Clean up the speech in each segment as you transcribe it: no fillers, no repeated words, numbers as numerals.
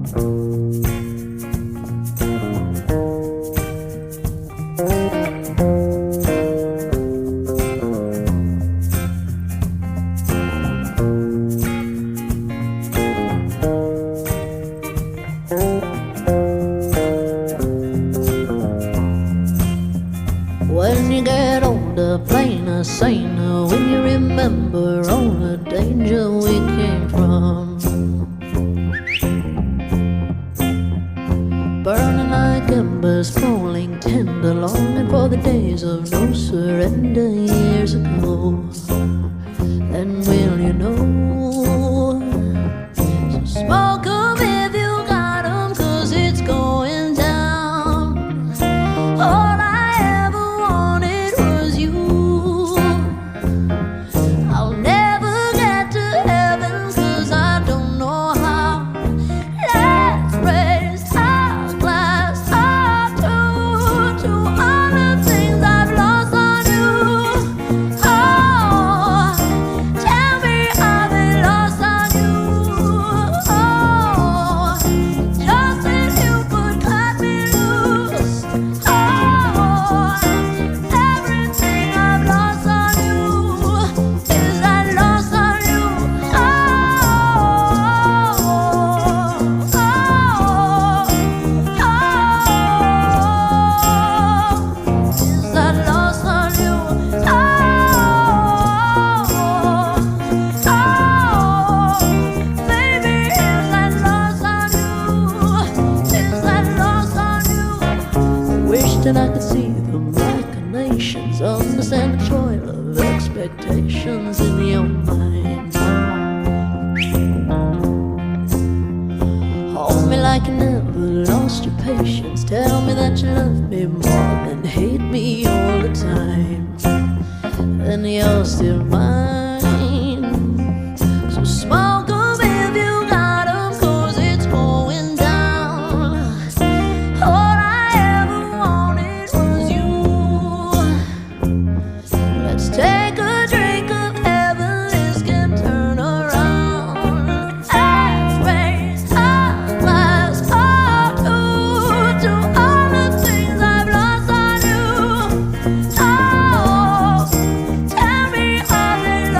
When you get older, plainer, saner, when you remember all the danger we came from, burning like embers, falling tender, longing for the days of no surrender years ago. Then will you know? So smoke 'em if you got 'em, 'cause it's going down. All I ever wanted was you. I'll never get to heaven 'cause I don't know how. Let's raise our glass up to all the things I've lost on you. Oh, tell me I've been lost on you. Oh, just if you could cut me loose. Oh, everything I've lost on you is that lost on you. Oh, is that lost on you. Baby, is that lost on you? Is that lost on you? Wish that I could see the machinations, understand the toil of expectations in your mind. Hold me like you never lost your patience. Tell me that you love me more than hate me all the time. And you're still mine. So smoke 'em if you got 'em, 'cause it's going down. All I ever wanted was you. Let's take a drink of heaven, this can turn around. Let's raise our glass up to all the things I've lost on you. Oh, tell me I've been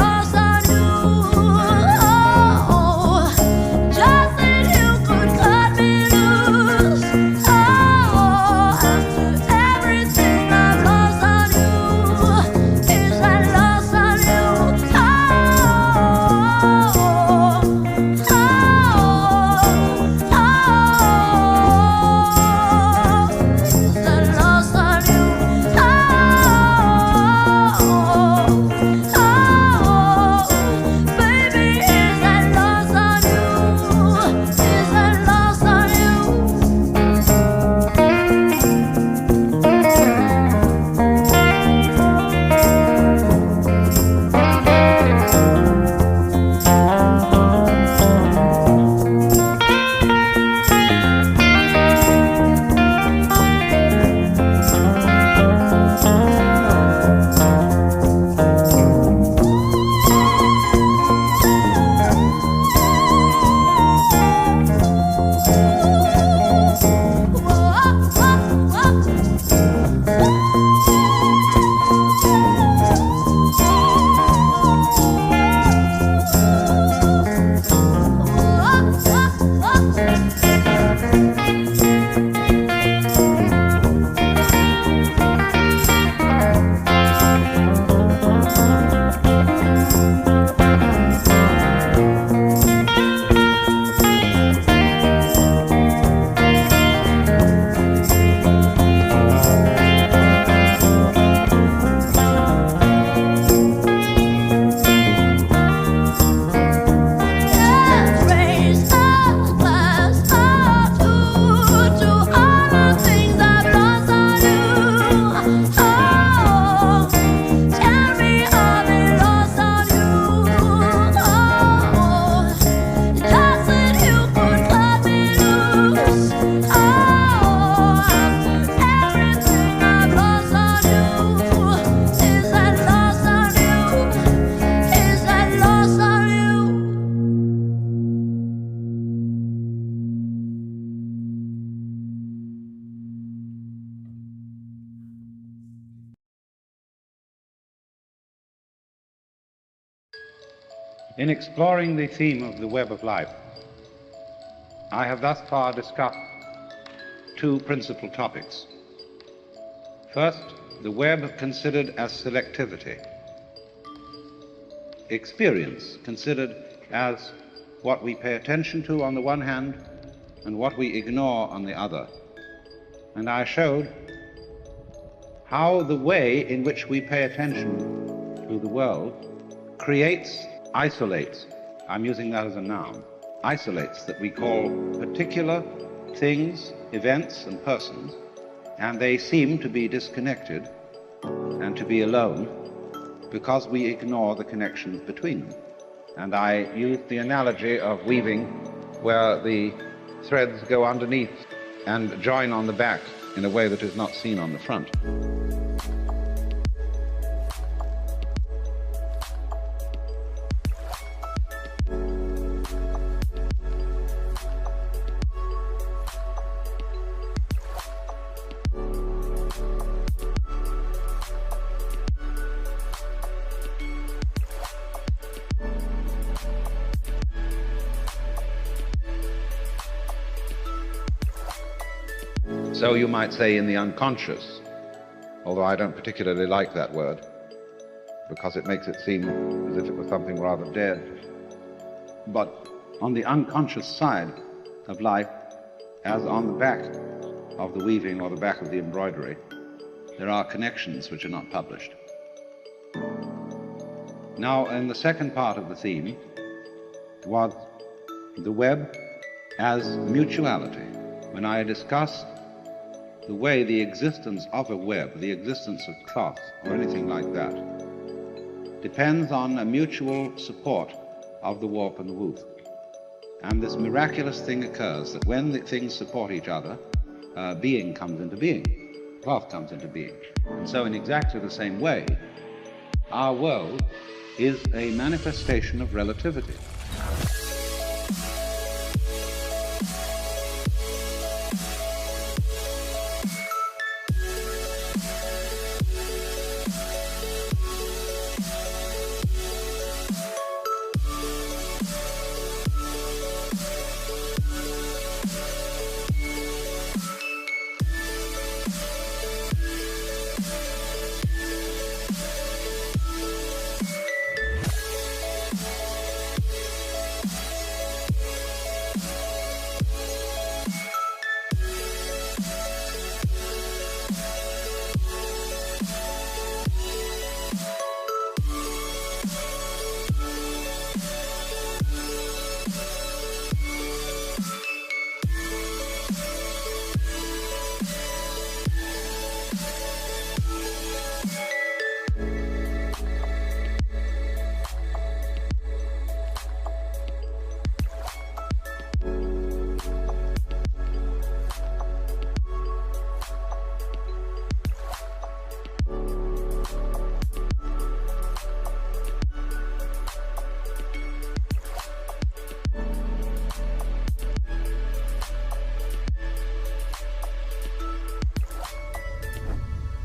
In exploring the theme of the web of life, I have thus far discussed two principal topics. First, the web considered as selectivity. Experience considered as what we pay attention to on the one hand and what we ignore on the other. And I showed how the way in which we pay attention to the world isolates, I'm using that as a noun, isolates that we call particular things, events, and persons, and they seem to be disconnected and to be alone because we ignore the connections between them. And I used the analogy of weaving where the threads go underneath and join on the back in a way that is not seen on the front. So you might say in the unconscious, although I don't particularly like that word because it makes it seem as if it was something rather dead. But on the unconscious side of life, as on the back of the weaving or the back of the embroidery, there are connections which are not published. Now, in the second part of the theme was the web as mutuality. When I discussed the way the existence of a web, the existence of cloth or anything like that, depends on a mutual support of the warp and the woof. And this miraculous thing occurs that when the things support each other, being comes into being, cloth comes into being. And so in exactly the same way, our world is a manifestation of relativity.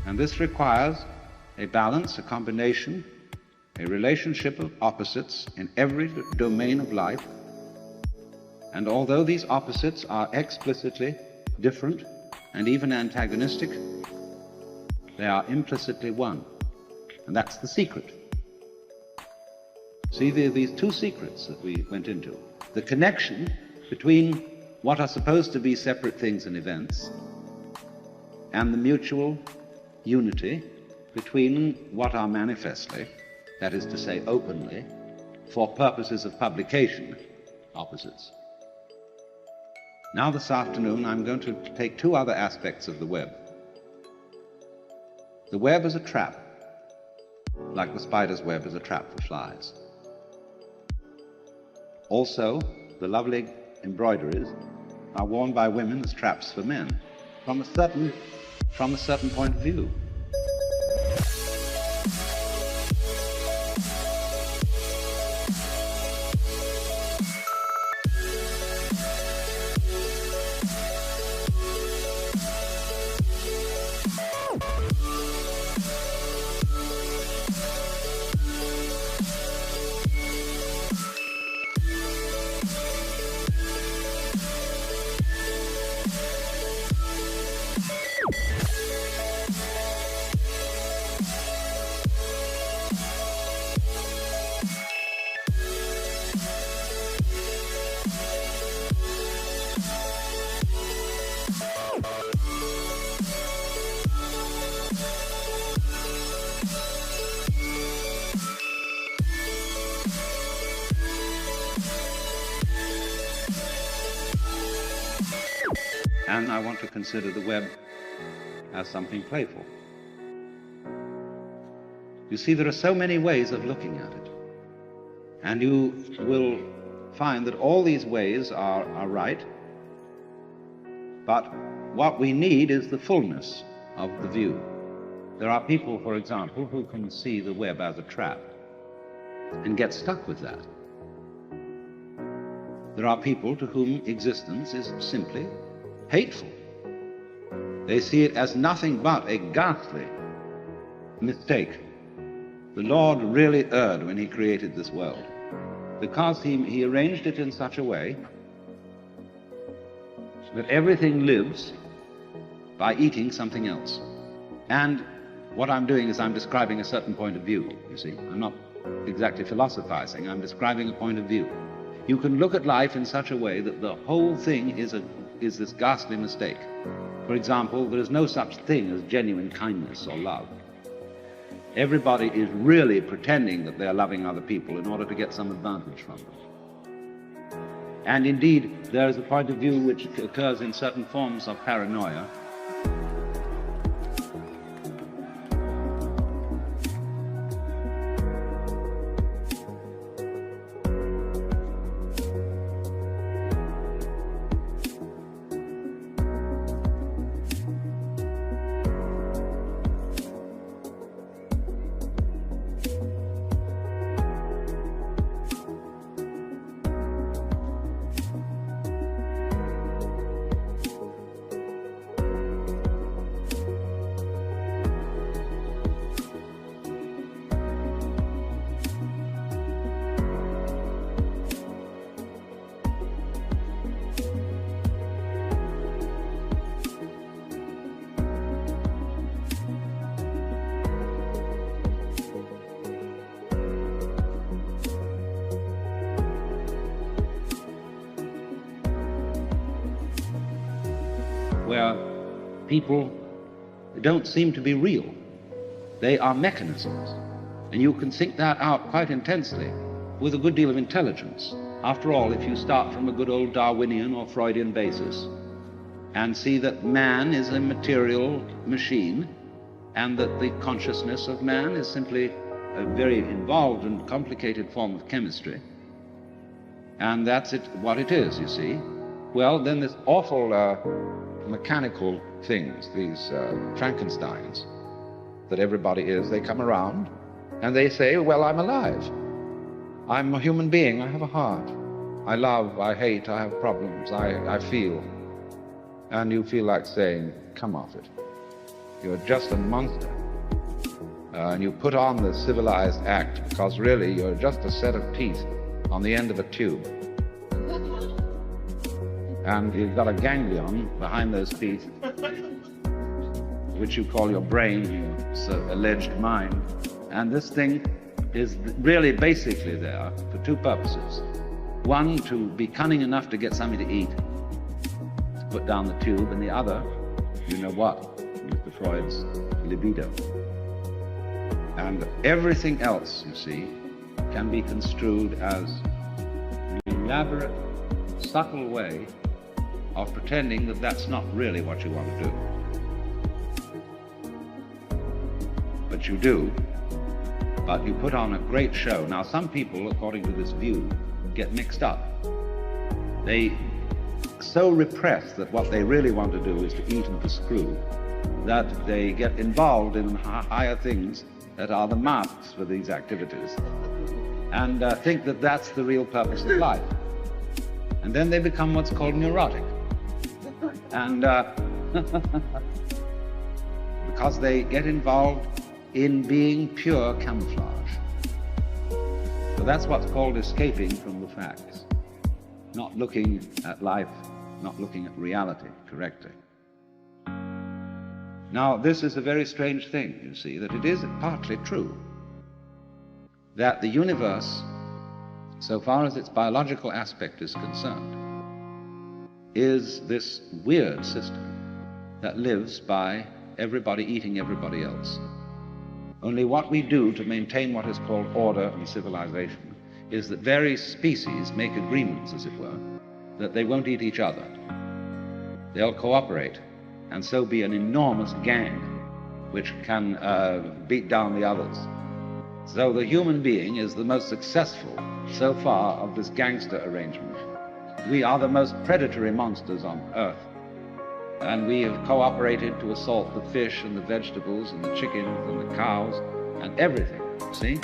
And this requires a balance, a combination, a relationship of opposites in every domain of life. And although these opposites are explicitly different and even antagonistic, they are implicitly one. And that's the secret. See, there are these two secrets that we went into. The connection between what are supposed to be separate things and events and the mutual unity between what are manifestly, that is to say openly, for purposes of publication, opposites. Now this afternoon I'm going to take two other aspects of the web. The web is a trap, like the spider's web is a trap for flies. Also, the lovely embroideries are worn by women as traps for men, from a certain point of view. and I want to consider the web as something playful. You see, there are so many ways of looking at it, and you will find that all these ways are right, but what we need is the fullness of the view. There are people, for example, who can see the web as a trap and get stuck with that. There are people to whom existence is simply hateful. They see it as nothing but a ghastly mistake. The Lord really erred when he created this world, because he arranged it in such a way that everything lives by eating something else. And what I'm doing is I'm describing a certain point of view, you see. I'm not exactly philosophizing, I'm describing a point of view. You can look at life in such a way that the whole thing is this ghastly mistake. For example, there is no such thing as genuine kindness or love. Everybody is really pretending that they're loving other people in order to get some advantage from them. And indeed, there is a point of view which occurs in certain forms of paranoia. Where people don't seem to be real. They are mechanisms. And you can think that out quite intensely with a good deal of intelligence. After all, if you start from a good old Darwinian or Freudian basis and see that man is a material machine and that the consciousness of man is simply a very involved and complicated form of chemistry, and that's what it is, you see, well, then this awful mechanical things, these Frankensteins that everybody is, they come around and they say, well, I'm alive. I'm a human being, I have a heart. I love, I hate, I have problems, I feel. And you feel like saying, come off it. You're just a monster. And you put on the civilized act because really you're just a set of teeth on the end of a tube. And you've got a ganglion behind those teeth, which you call your brain, your alleged mind. And this thing is really basically there for two purposes. One, to be cunning enough to get something to eat, to put down the tube, and the other, you know what, Mr. Freud's libido. And everything else, you see, can be construed as an elaborate, subtle way of pretending that that's not really what you want to do. But you do, but you put on a great show. Now, some people, according to this view, get mixed up. They so repress that what they really want to do is to eat and to screw, that they get involved in higher things that are the masks for these activities, and think that that's the real purpose of life. And then they become what's called neurotic. And because they get involved in being pure camouflage. So that's what's called escaping from the facts, not looking at life, not looking at reality correctly. Now, this is a very strange thing, you see, that it is partly true that the universe, so far as its biological aspect is concerned, is this weird system that lives by everybody eating everybody else. Only what we do to maintain what is called order and civilization is that various species make agreements, as it were, that they won't eat each other. they'll cooperate and so be an enormous gang which can beat down the others. So the human being is the most successful so far of this gangster arrangement. We are the most predatory monsters on earth, and we have cooperated to assault the fish and the vegetables and the chickens and the cows and everything, see?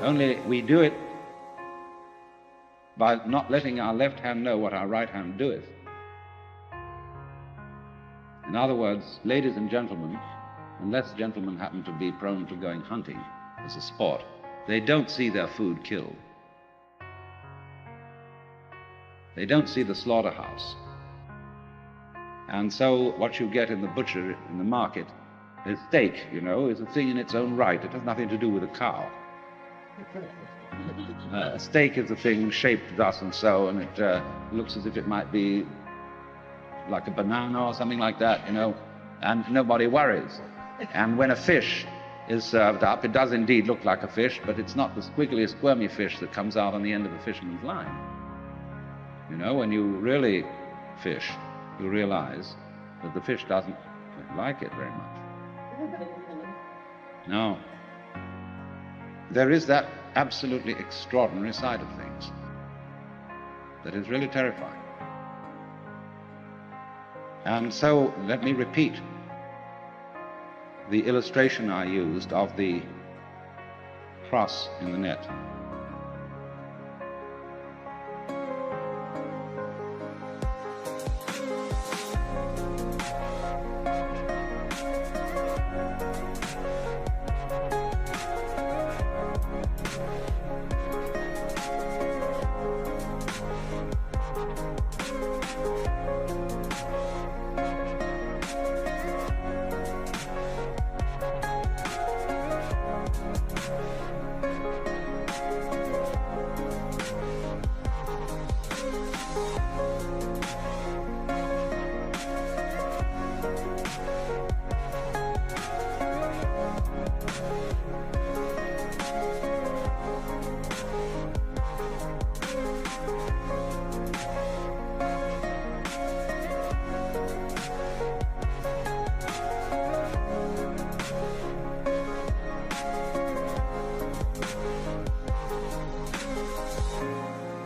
Only we do it by not letting our left hand know what our right hand doeth. In other words, ladies and gentlemen, unless gentlemen happen to be prone to going hunting as a sport, they don't see their food killed. They don't see the slaughterhouse. And so what you get in the butcher, in the market, is steak, you know, is a thing in its own right. It has nothing to do with a cow. A steak is a thing shaped thus and so, and it looks as if it might be like a banana or something like that, you know, and nobody worries. And when a fish is served up, it does indeed look like a fish, but it's not the squiggly, squirmy fish that comes out on the end of a fisherman's line. You know, when you really fish, you realize that the fish doesn't like it very much. No. There is that absolutely extraordinary side of things that is really terrifying. And so let me repeat the illustration I used of the cross in the net.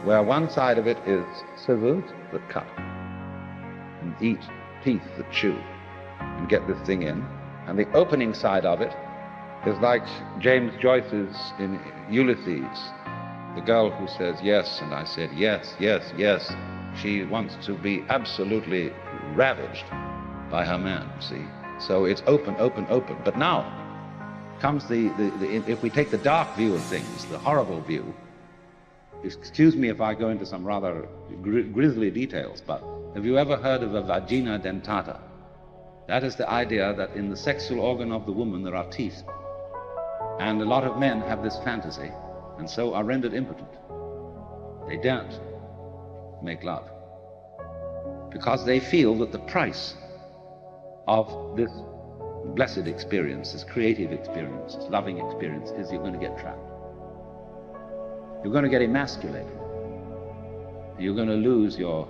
Where one side of it is scissors that cut and eat, teeth that chew and get this thing in, and the opening side of it is like James Joyce's in Ulysses, the girl who says yes, and I said yes, yes, yes. She wants to be absolutely ravaged by her man, see? So it's open, open, open. But now comes if we take the dark view of things, the horrible view. Excuse me if I go into some rather grisly details, but have you ever heard of a vagina dentata? That is the idea that in the sexual organ of the woman there are teeth. And a lot of men have this fantasy, and so are rendered impotent. They don't make love, because they feel that the price of this blessed experience, this creative experience, this loving experience, is you're going to get trapped. You're going to get emasculated. You're going to lose your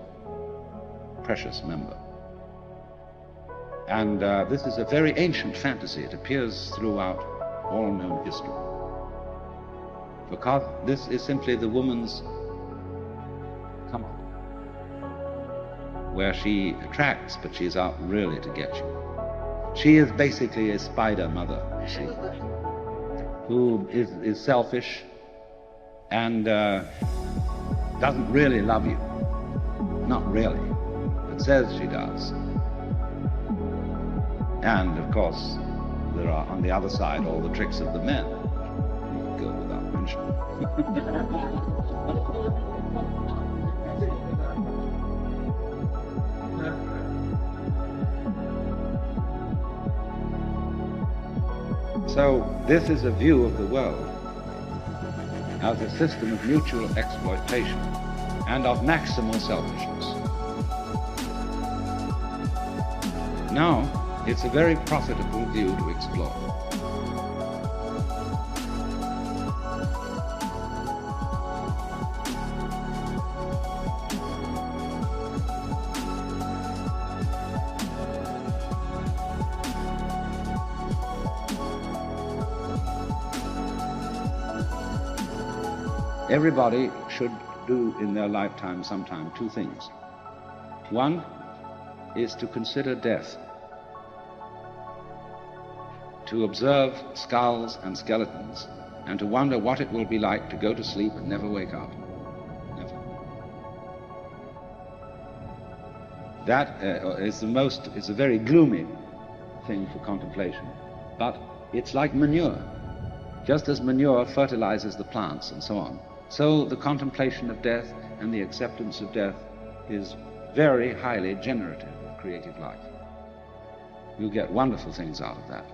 precious member. And this is a very ancient fantasy. It appears throughout all known history. Because this is simply the woman's comfort, where she attracts, but she's out really to get you. She is basically a spider mother, you see, who is selfish and doesn't really love you. Not really, but says she does. And of course, there are on the other side all the tricks of the men. You go without mentioning. So this is a view of the world as a system of mutual exploitation and of maximal selfishness. Now, it's a very profitable view to explore. Everybody should do in their lifetime sometime two things. One is to consider death, to observe skulls and skeletons, and to wonder what it will be like to go to sleep and never wake up. Never. That is a very gloomy thing for contemplation, but it's like manure. Just as manure fertilizes the plants and so on, so the contemplation of death and the acceptance of death is very highly generative of creative life. You get wonderful things out of that.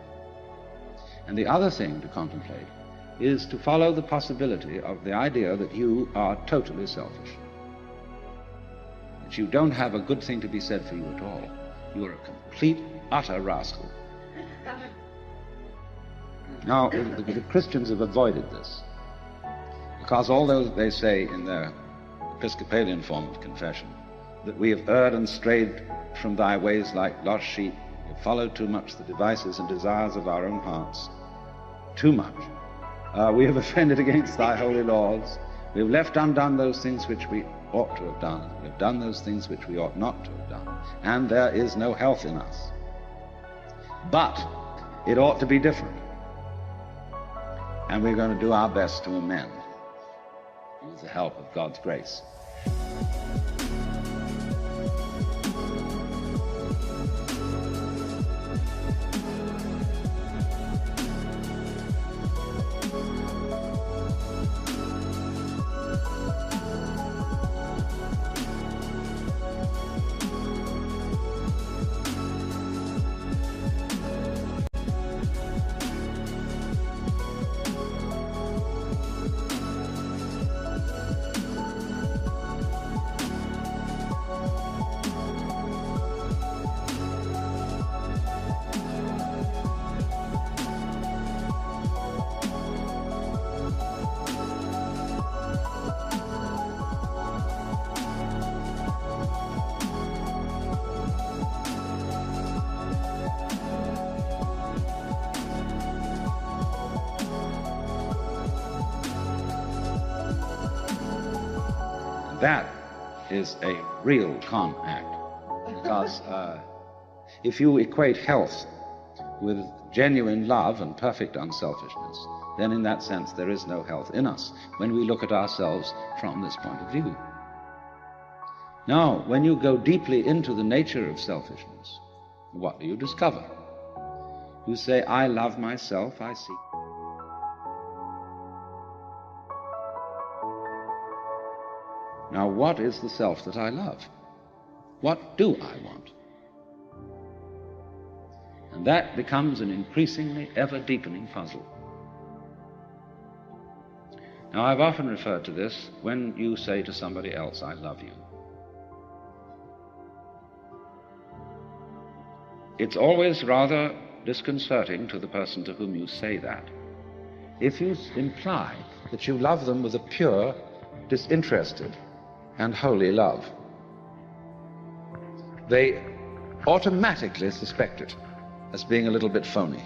And the other thing to contemplate is to follow the possibility of the idea that you are totally selfish, that you don't have a good thing to be said for you at all. You are a complete, utter rascal. Now, the Christians have avoided this, because although they say in their Episcopalian form of confession that we have erred and strayed from thy ways like lost sheep, we have followed too much the devices and desires of our own hearts, too much. We have offended against thy holy laws. We have left undone those things which we ought to have done. We have done those things which we ought not to have done. And there is no health in us. But it ought to be different. And we're going to do our best to amend with the help of God's grace. That is a real con act, because if you equate health with genuine love and perfect unselfishness, then in that sense there is no health in us when we look at ourselves from this point of view. Now, when you go deeply into the nature of selfishness, what do you discover? You say, I love myself, I seek. Now, what is the self that I love? What do I want? And that becomes an increasingly ever-deepening puzzle. Now, I've often referred to this when you say to somebody else, I love you. It's always rather disconcerting to the person to whom you say that if you imply that you love them with a pure, disinterested, and holy love. They automatically suspect it as being a little bit phony.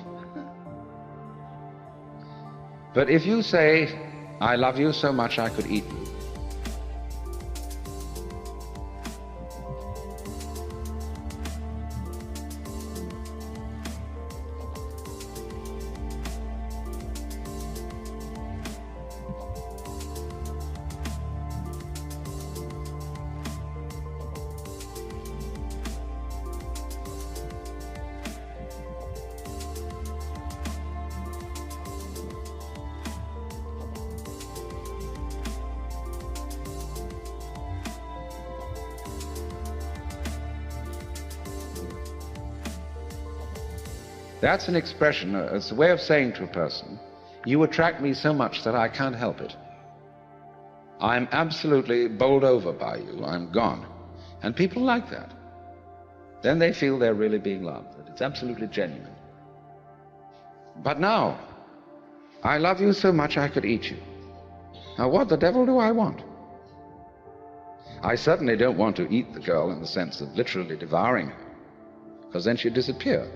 But if you say, I love you so much I could eat you, That's an expression, it's a way of saying to a person, you attract me so much that I can't help it. I'm absolutely bowled over by you, I'm gone. And people like that. Then they feel they're really being loved, that it's absolutely genuine. But now, I love you so much I could eat you. Now what the devil do I want? I certainly don't want to eat the girl in the sense of literally devouring her, because then she'd disappear.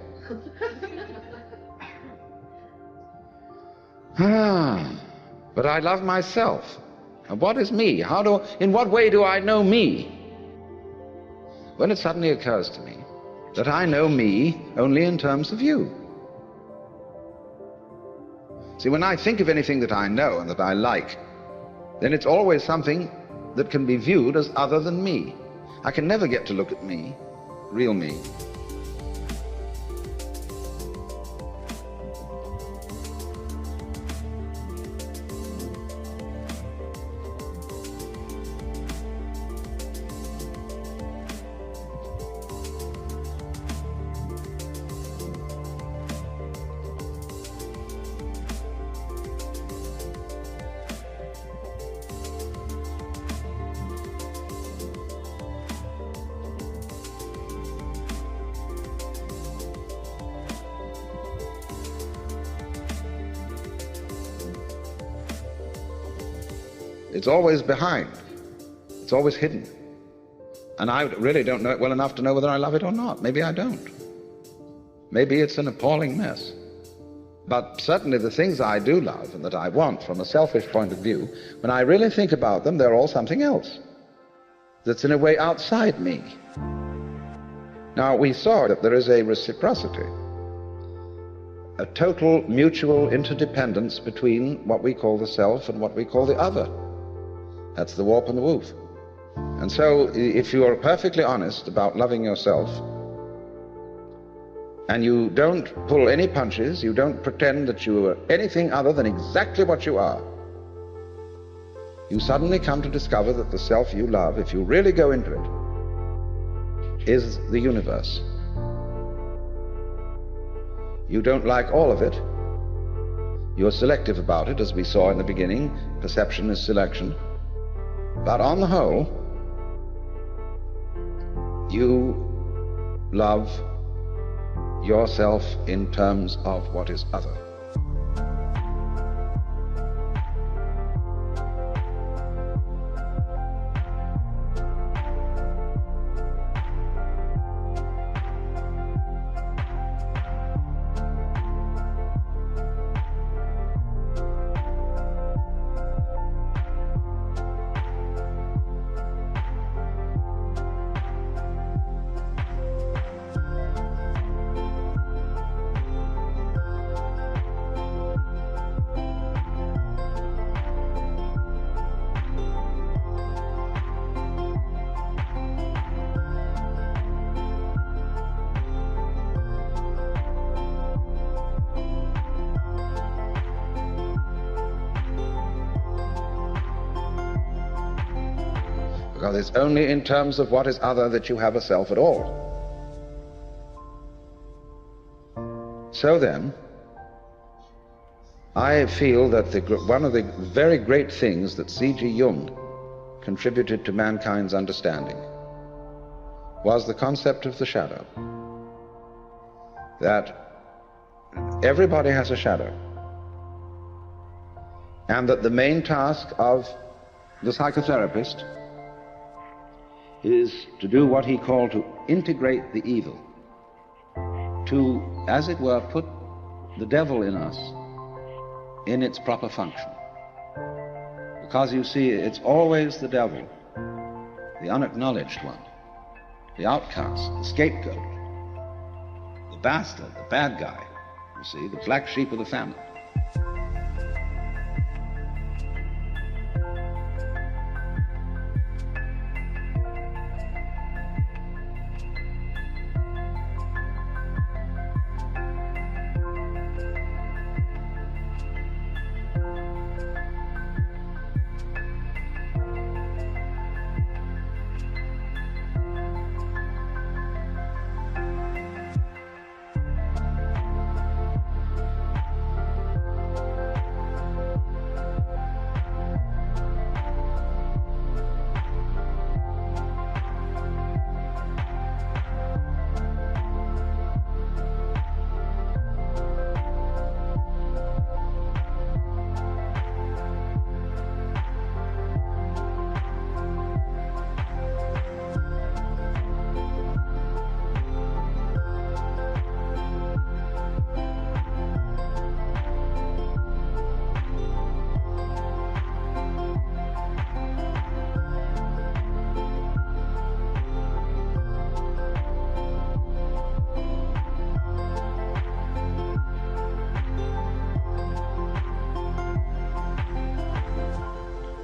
But I love myself. And what is me? In what way do I know me? Well, it suddenly occurs to me that I know me only in terms of you. See, when I think of anything that I know and that I like, then it's always something that can be viewed as other than me. I can never get to look at me, real me. It's always behind. It's always hidden. And I really don't know it well enough to know whether I love it or not. Maybe I don't. Maybe it's an appalling mess. But certainly the things I do love and that I want from a selfish point of view, when I really think about them, they're all something else that's in a way outside me. Now, we saw that there is a reciprocity, a total mutual interdependence between what we call the self and what we call the other. That's the warp and the woof. And so, if you are perfectly honest about loving yourself, and you don't pull any punches, you don't pretend that you are anything other than exactly what you are, you suddenly come to discover that the self you love, if you really go into it, is the universe. You don't like all of it. You're selective about it, as we saw in the beginning. Perception is selection. But on the whole, you love yourself in terms of what is other. Because it's only in terms of what is other that you have a self at all. So then, I feel that one of the very great things that C.G. Jung contributed to mankind's understanding was the concept of the shadow. That everybody has a shadow. And that the main task of the psychotherapist is to do what he called to integrate the evil, to, as it were, put the devil in us in its proper function. Because you see, it's always the devil, the unacknowledged one, the outcast, the scapegoat, the bastard, the bad guy, you see, the black sheep of the family.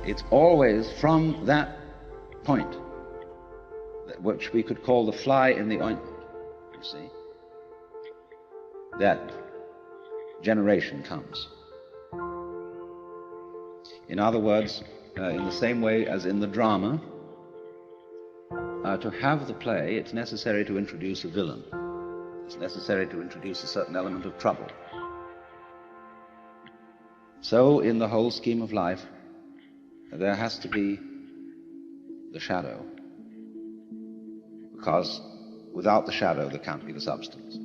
It's always from that point, which we could call the fly in the ointment, you see, that generation comes. In other words, in the same way as in the drama, to have the play, it's necessary to introduce a villain. It's necessary to introduce a certain element of trouble. So, in the whole scheme of life, there has to be the shadow, because without the shadow there can't be the substance.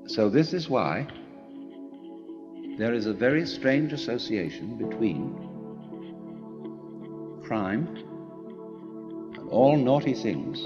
So this is why there is a very strange association between crime and all naughty things.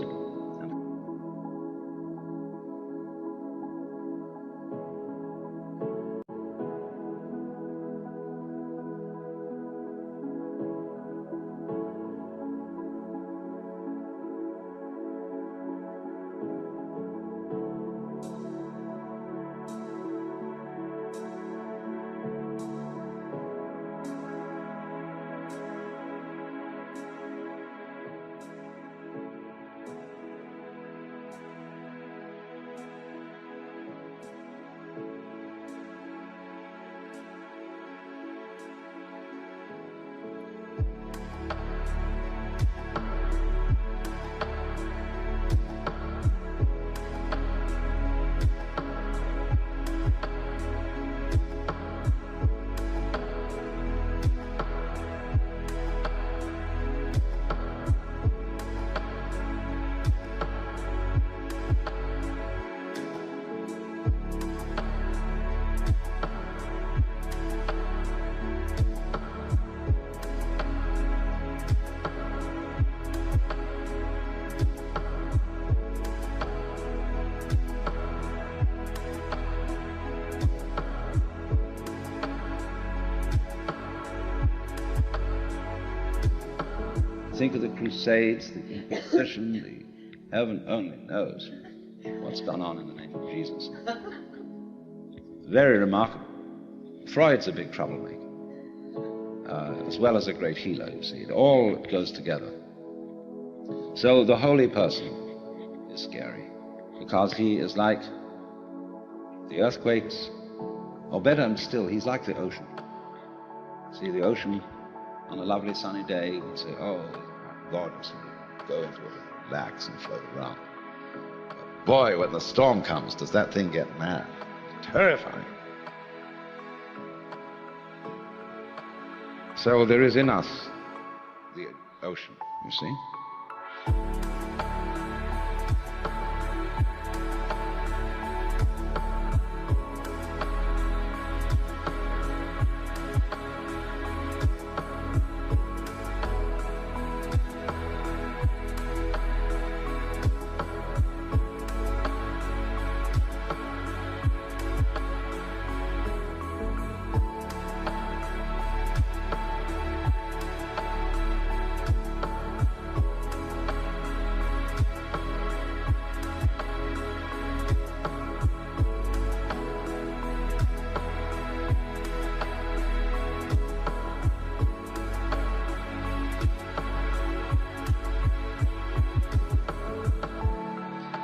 Think of the Crusades, the Inquisition, heaven only knows what's gone on in the name of Jesus. Very remarkable. Freud's a big troublemaker, as well as a great healer, you see. It all goes together. So the holy person is scary, because he is like the earthquakes, or better still, he's like the ocean. See, the ocean on a lovely sunny day, you would say, oh, God, go into it, relax and float around. But boy, when the storm comes, does that thing get mad? Terrifying. So there is in us the ocean, you see.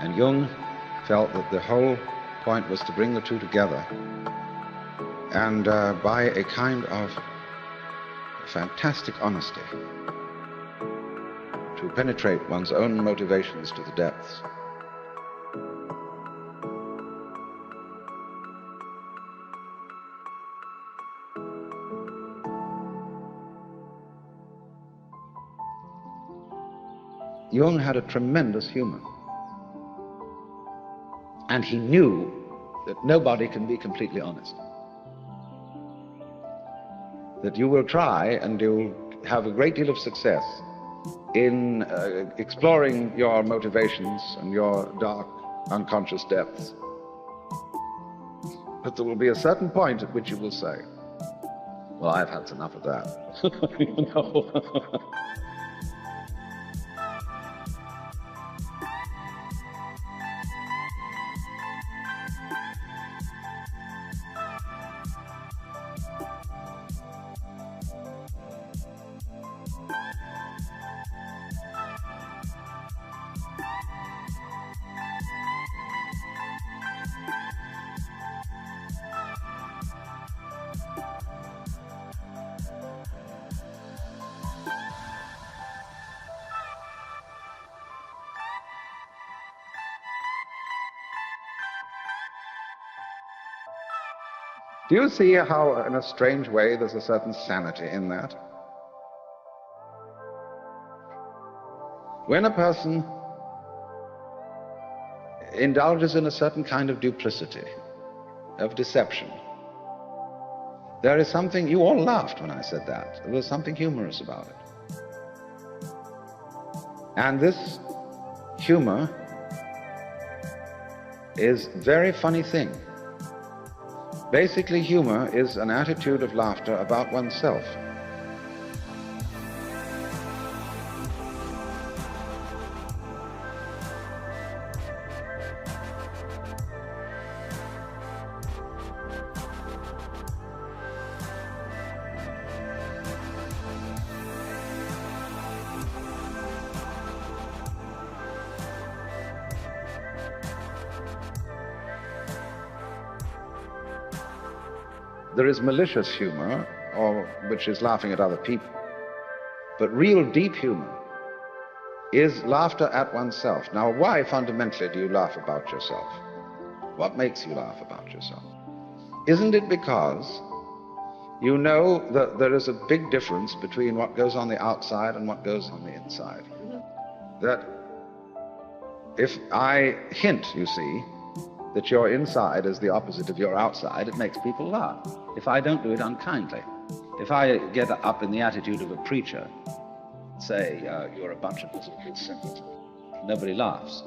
And Jung felt that the whole point was to bring the two together, and by a kind of fantastic honesty, to penetrate one's own motivations to the depths. Jung had a tremendous humor. And he knew that nobody can be completely honest. That you will try and you'll have a great deal of success in exploring your motivations and your dark, unconscious depths. But there will be a certain point at which you will say, well, I've had enough of that. You know? Do you see how, in a strange way, there's a certain sanity in that? When a person indulges in a certain kind of duplicity, of deception, there is something, you all laughed when I said that, there was something humorous about it. And this humor is a very funny thing. Basically, humor is an attitude of laughter about oneself. There is malicious humor, which is laughing at other people. But real deep humor is laughter at oneself. Now, why fundamentally do you laugh about yourself? What makes you laugh about yourself? Isn't it because you know that there is a big difference between what goes on the outside and what goes on the inside? That if I hint, you see, that your inside is the opposite of your outside, it makes people laugh. If I don't do it unkindly, if I get up in the attitude of a preacher, say, you're a bunch of little kids simpletons, nobody laughs.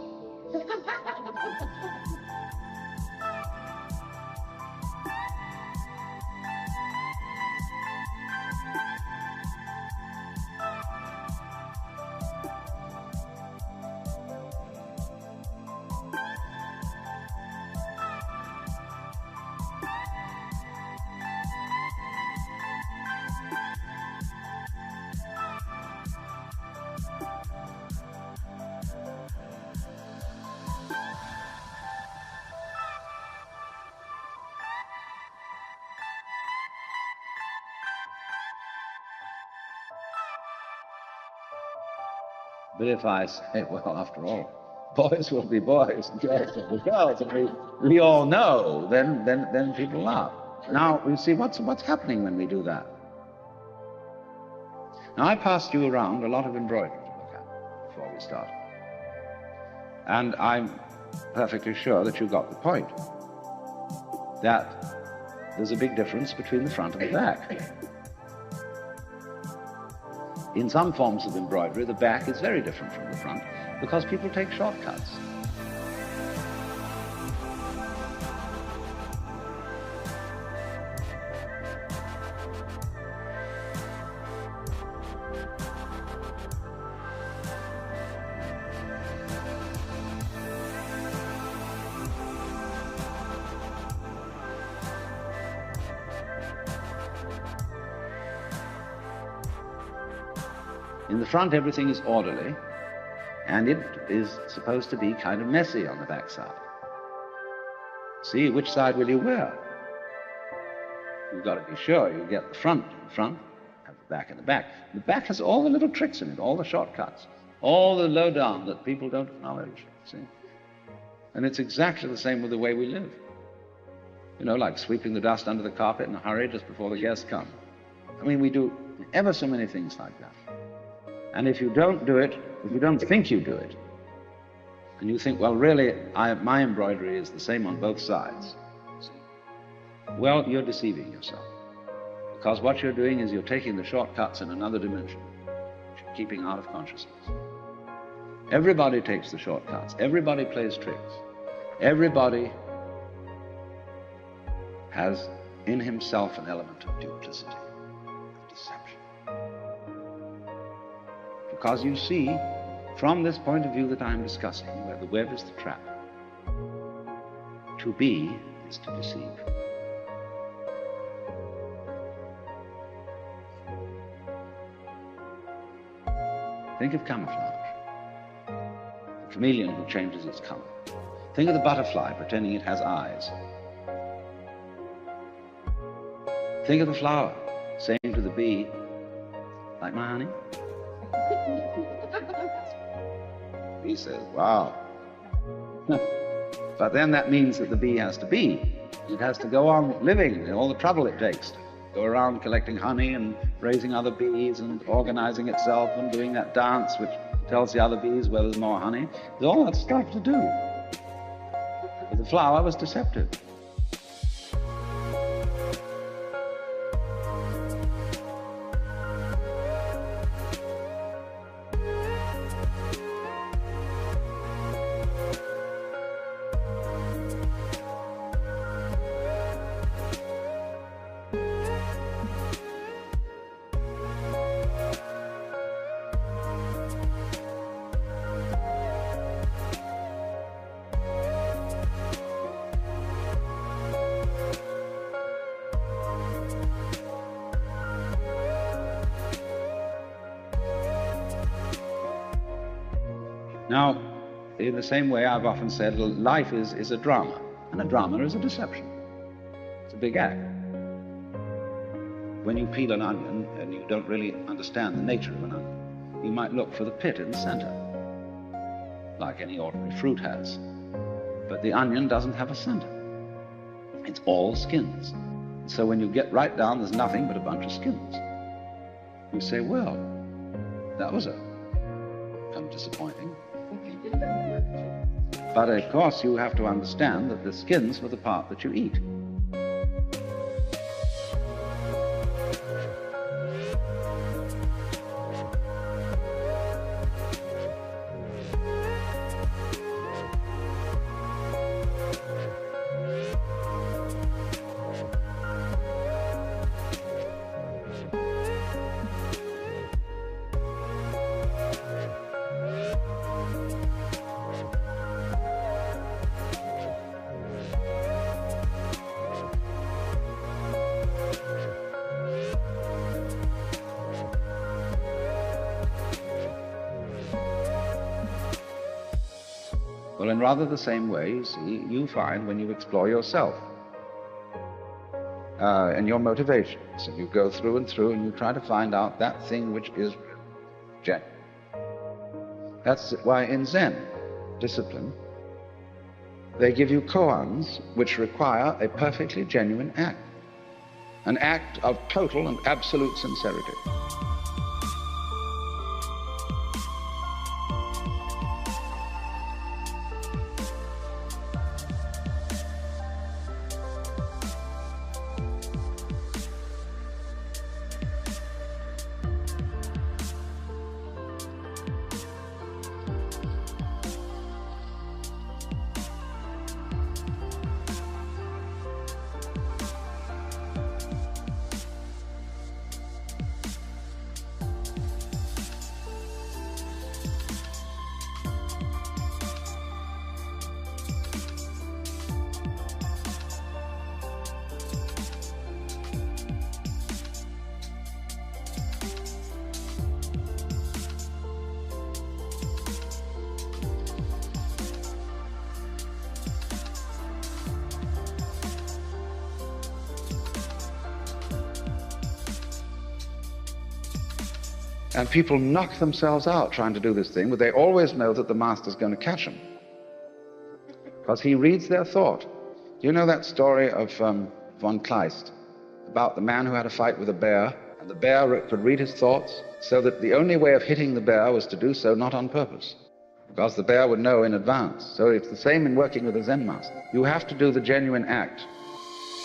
But if I say, well, after all, boys will be boys and girls will be girls, and we all know, then people laugh. Now, you see, what's happening when we do that? Now, I passed you around a lot of embroidery to look at before we started. And I'm perfectly sure that you got the point, that there's a big difference between the front and the back. In some forms of embroidery, the back is very different from the front because people take shortcuts. In the front, everything is orderly, and it is supposed to be kind of messy on the back side. See, which side will you wear? You've got to be sure you get the front in the front, have the back in the back. The back has all the little tricks in it, all the shortcuts, all the lowdown that people don't acknowledge, see? And it's exactly the same with the way we live. You know, like sweeping the dust under the carpet in a hurry just before the guests come. I mean, we do ever so many things like that. And if you don't do it, if you don't think you do it, and you think, well, really, my embroidery is the same on both sides, see? Well, you're deceiving yourself. Because what you're doing is you're taking the shortcuts in another dimension, which you're keeping out of consciousness. Everybody takes the shortcuts. Everybody plays tricks. Everybody has in himself an element of duplicity, of deception. Because you see, from this point of view that I'm discussing, where the web is the trap, to be is to deceive. Think of camouflage, the chameleon who changes its color. Think of the butterfly pretending it has eyes. Think of the flower saying to the bee, like my honey? He says, wow. But then that means that the bee has to be. It has to go on living, and all the trouble it takes to go around collecting honey and raising other bees and organizing itself and doing that dance which tells the other bees where there's more honey. There's all that stuff to do. But the flower was deceptive. Now, in the same way, I've often said life is a drama, and a drama is a deception. It's a big act. When you peel an onion and you don't really understand the nature of an onion, you might look for the pit in the center, like any ordinary fruit has. But the onion doesn't have a center. It's all skins. So when you get right down, there's nothing but a bunch of skins. You say, well, that was kind of disappointing. But of course you have to understand that the skins were the part that you eat. Well, in rather the same way, you see, you find when you explore yourself and your motivations, and you go through and through and you try to find out that thing which is genuine. That's why in Zen discipline, they give you koans which require a perfectly genuine act, an act of total and absolute sincerity. And people knock themselves out trying to do this thing, but they always know that the master's going to catch them, because he reads their thought. Do you know that story of von Kleist about the man who had a fight with a bear, and the bear could read his thoughts, so that the only way of hitting the bear was to do so not on purpose, because the bear would know in advance. So it's the same in working with a Zen master. You have to do the genuine act,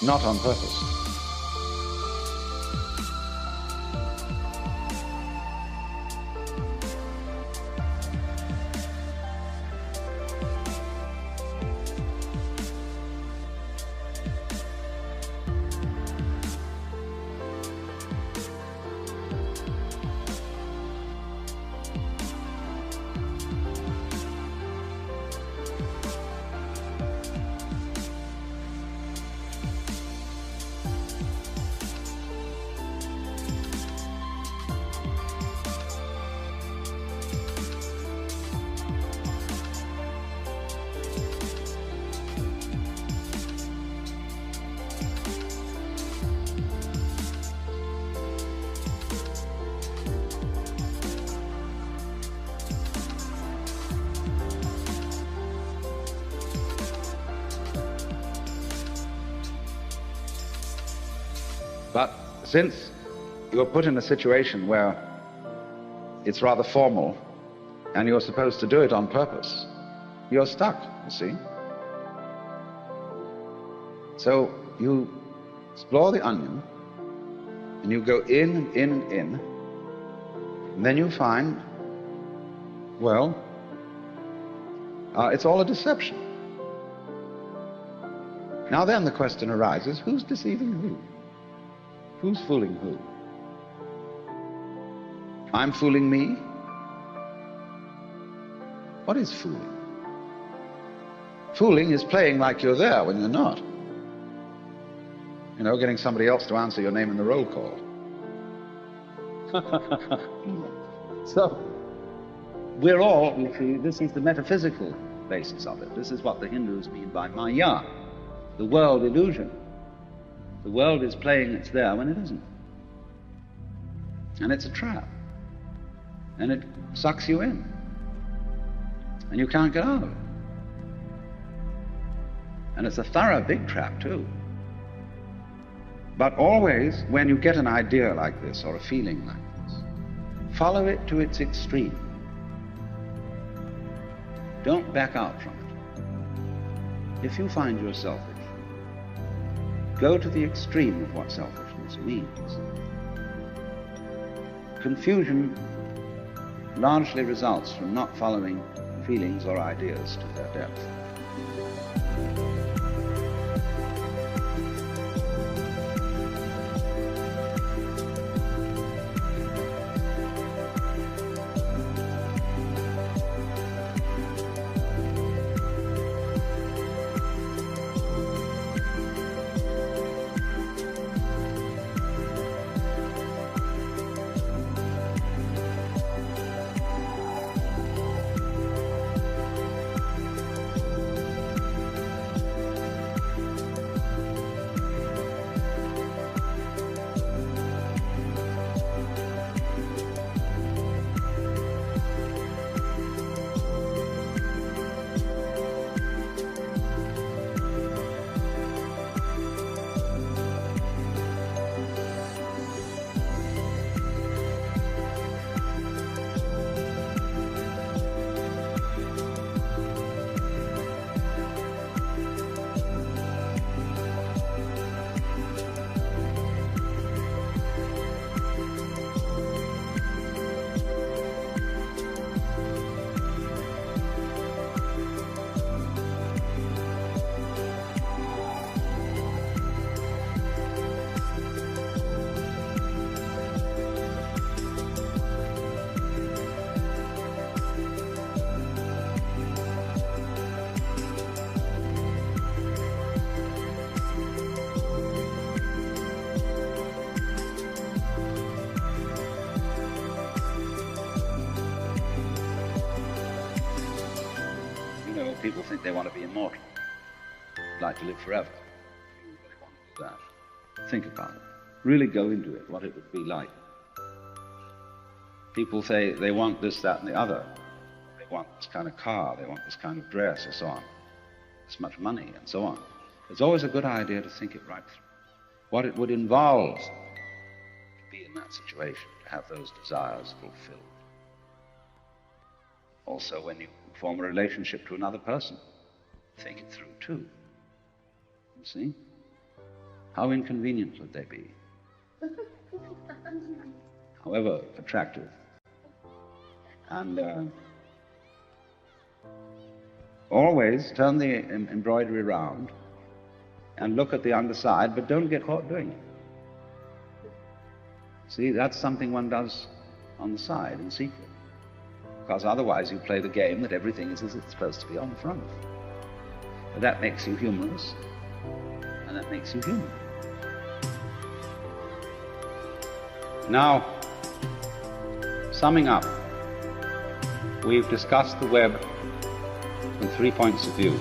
not on purpose. But since you're put in a situation where it's rather formal and you're supposed to do it on purpose, you're stuck, you see. So you explore the onion and you go in and in and in, and then you find, well, it's all a deception. Now then the question arises, who's deceiving who? Who's fooling who? I'm fooling me? What is fooling? Fooling is playing like you're there when you're not. You know, getting somebody else to answer your name in the roll call. So, we're all, you see, this is the metaphysical basis of it. This is what the Hindus mean by Maya, the world illusion. The world is playing it's there when it isn't. And it's a trap. And it sucks you in. And you can't get out of it. And it's a thorough big trap too. But always, when you get an idea like this or a feeling like this, follow it to its extreme. Don't back out from it. If you find you're selfish, go to the extreme of what selfishness means. Confusion largely results from not following feelings or ideas to their depth. People think they want to be immortal, like to live forever. You really want to do that. Think about it. Really go into it, what it would be like. People say they want this, that, and the other. They want this kind of car, they want this kind of dress, and so on. This much money, and so on. It's always a good idea to think it right through. What it would involve to be in that situation, to have those desires fulfilled. Also, when you form a relationship to another person, think it through too. You see? How inconvenient would they be? However attractive. And always turn the embroidery around and look at the underside, but don't get caught doing it. See, that's something one does on the side in secret. Because otherwise you play the game that everything is as it's supposed to be on the front. But that makes you humorous, and that makes you human. Now, summing up, we've discussed the web from 3 points of view.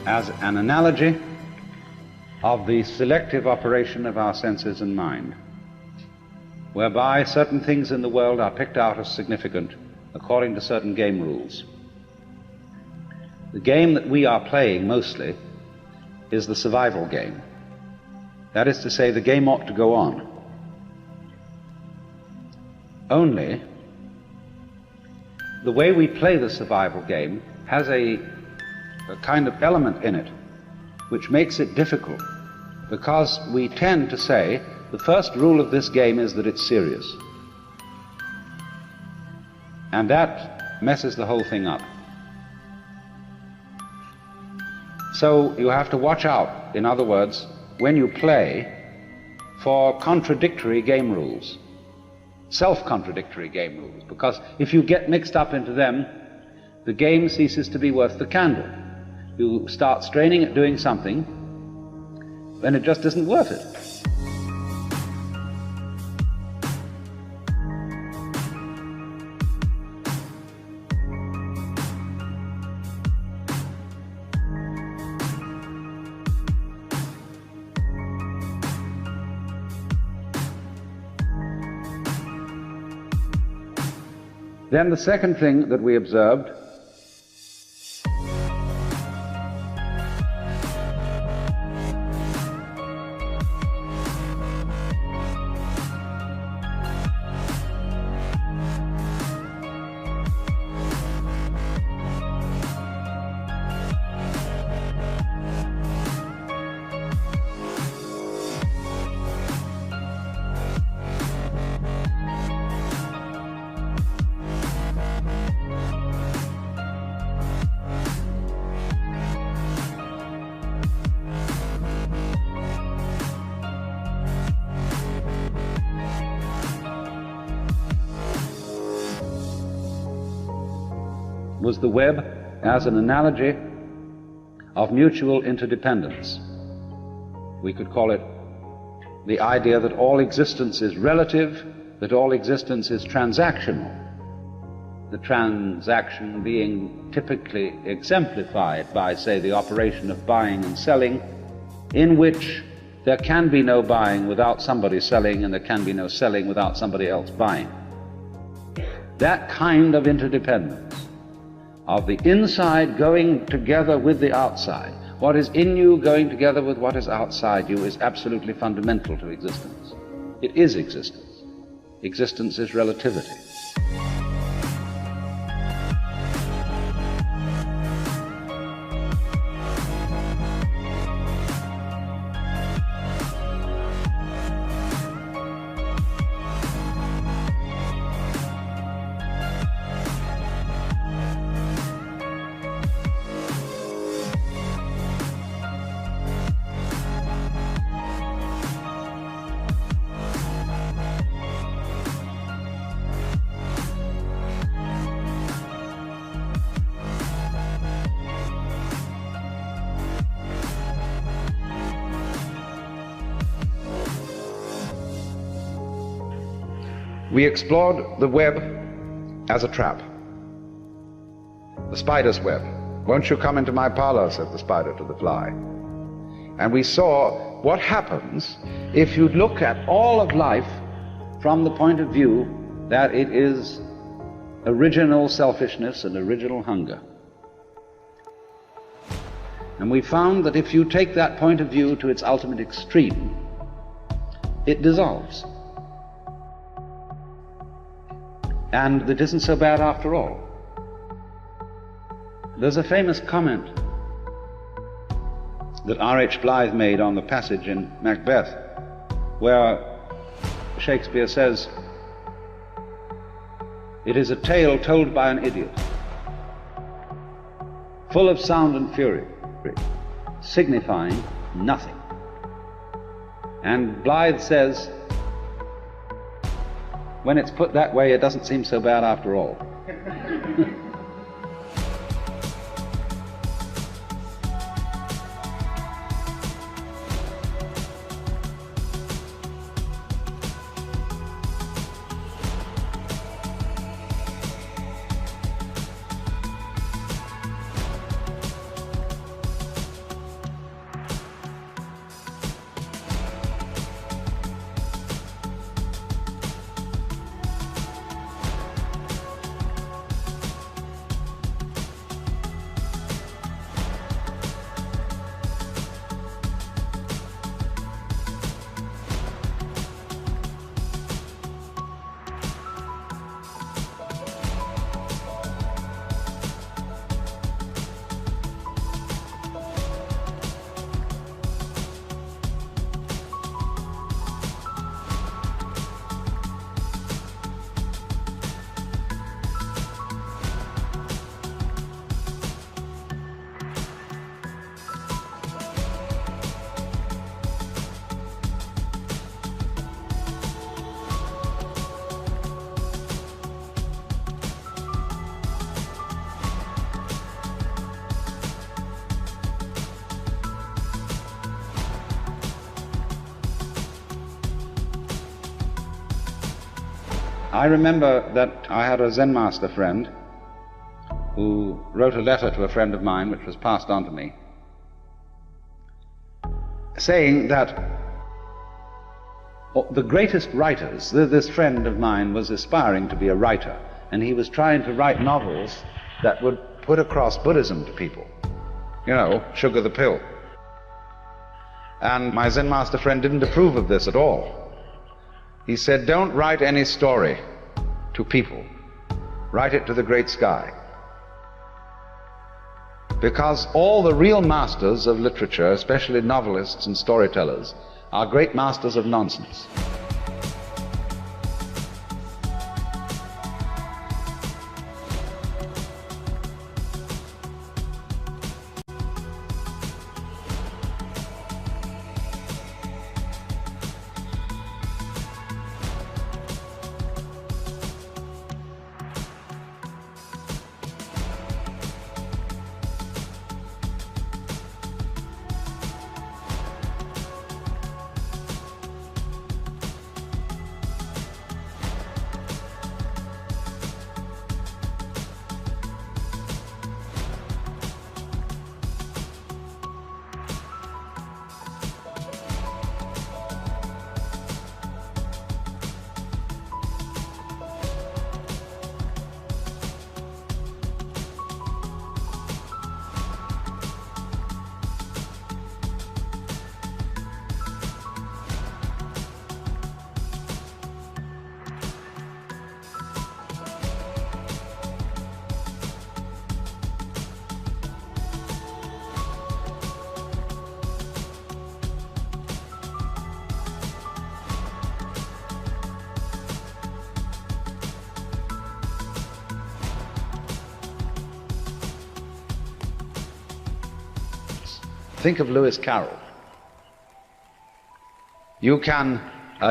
as an analogy of the selective operation of our senses and mind, whereby certain things in the world are picked out as significant according to certain game rules. The game that we are playing mostly is the survival game. That is to say, the game ought to go on. Only the way we play the survival game has a kind of element in it which makes it difficult, because we tend to say the first rule of this game is that it's serious. And that messes the whole thing up. So you have to watch out, in other words, when you play, for contradictory game rules, self-contradictory game rules, because if you get mixed up into them, the game ceases to be worth the candle. You start straining at doing something, then it just isn't worth it. Then the second thing that we observed was the web as an analogy of mutual interdependence. We could call it the idea that all existence is relative, that all existence is transactional, the transaction being typically exemplified by, say, the operation of buying and selling, in which there can be no buying without somebody selling, and there can be no selling without somebody else buying. That kind of interdependence, of the inside going together with the outside, what is in you going together with what is outside you, is absolutely fundamental to existence. It is existence. Existence is relativity. We explored the web as a trap, the spider's web. "Won't you come into my parlor?" said the spider to the fly. And we saw what happens if you look at all of life from the point of view that it is original selfishness and original hunger. And we found that if you take that point of view to its ultimate extreme, it dissolves. And it isn't so bad after all. There's a famous comment that R.H. Blythe made on the passage in Macbeth, where Shakespeare says, "It is a tale told by an idiot, full of sound and fury, signifying nothing." And Blythe says, when it's put that way, it doesn't seem so bad after all. I remember that I had a Zen master friend who wrote a letter to a friend of mine, which was passed on to me, saying that the greatest writers, this friend of mine was aspiring to be a writer, and he was trying to write novels that would put across Buddhism to people. You know, sugar the pill. And my Zen master friend didn't approve of this at all. He said, don't write any story to people. Write it to the great sky. Because all the real masters of literature, especially novelists and storytellers, are great masters of nonsense. Think of Lewis Carroll. You can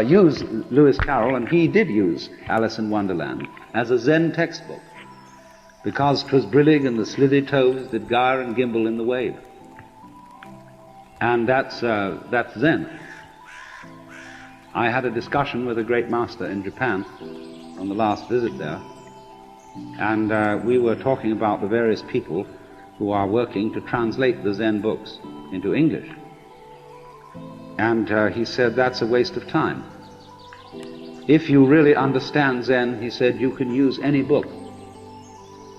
use Lewis Carroll, and he did use Alice in Wonderland, as a Zen textbook, because 'twas brillig and the slithy toves did gyre and gimble in the wave. And that's Zen. I had a discussion with a great master in Japan on the last visit there, and we were talking about the various people who are working to translate the Zen books into English. And he said, that's a waste of time. If you really understand Zen, he said, you can use any book.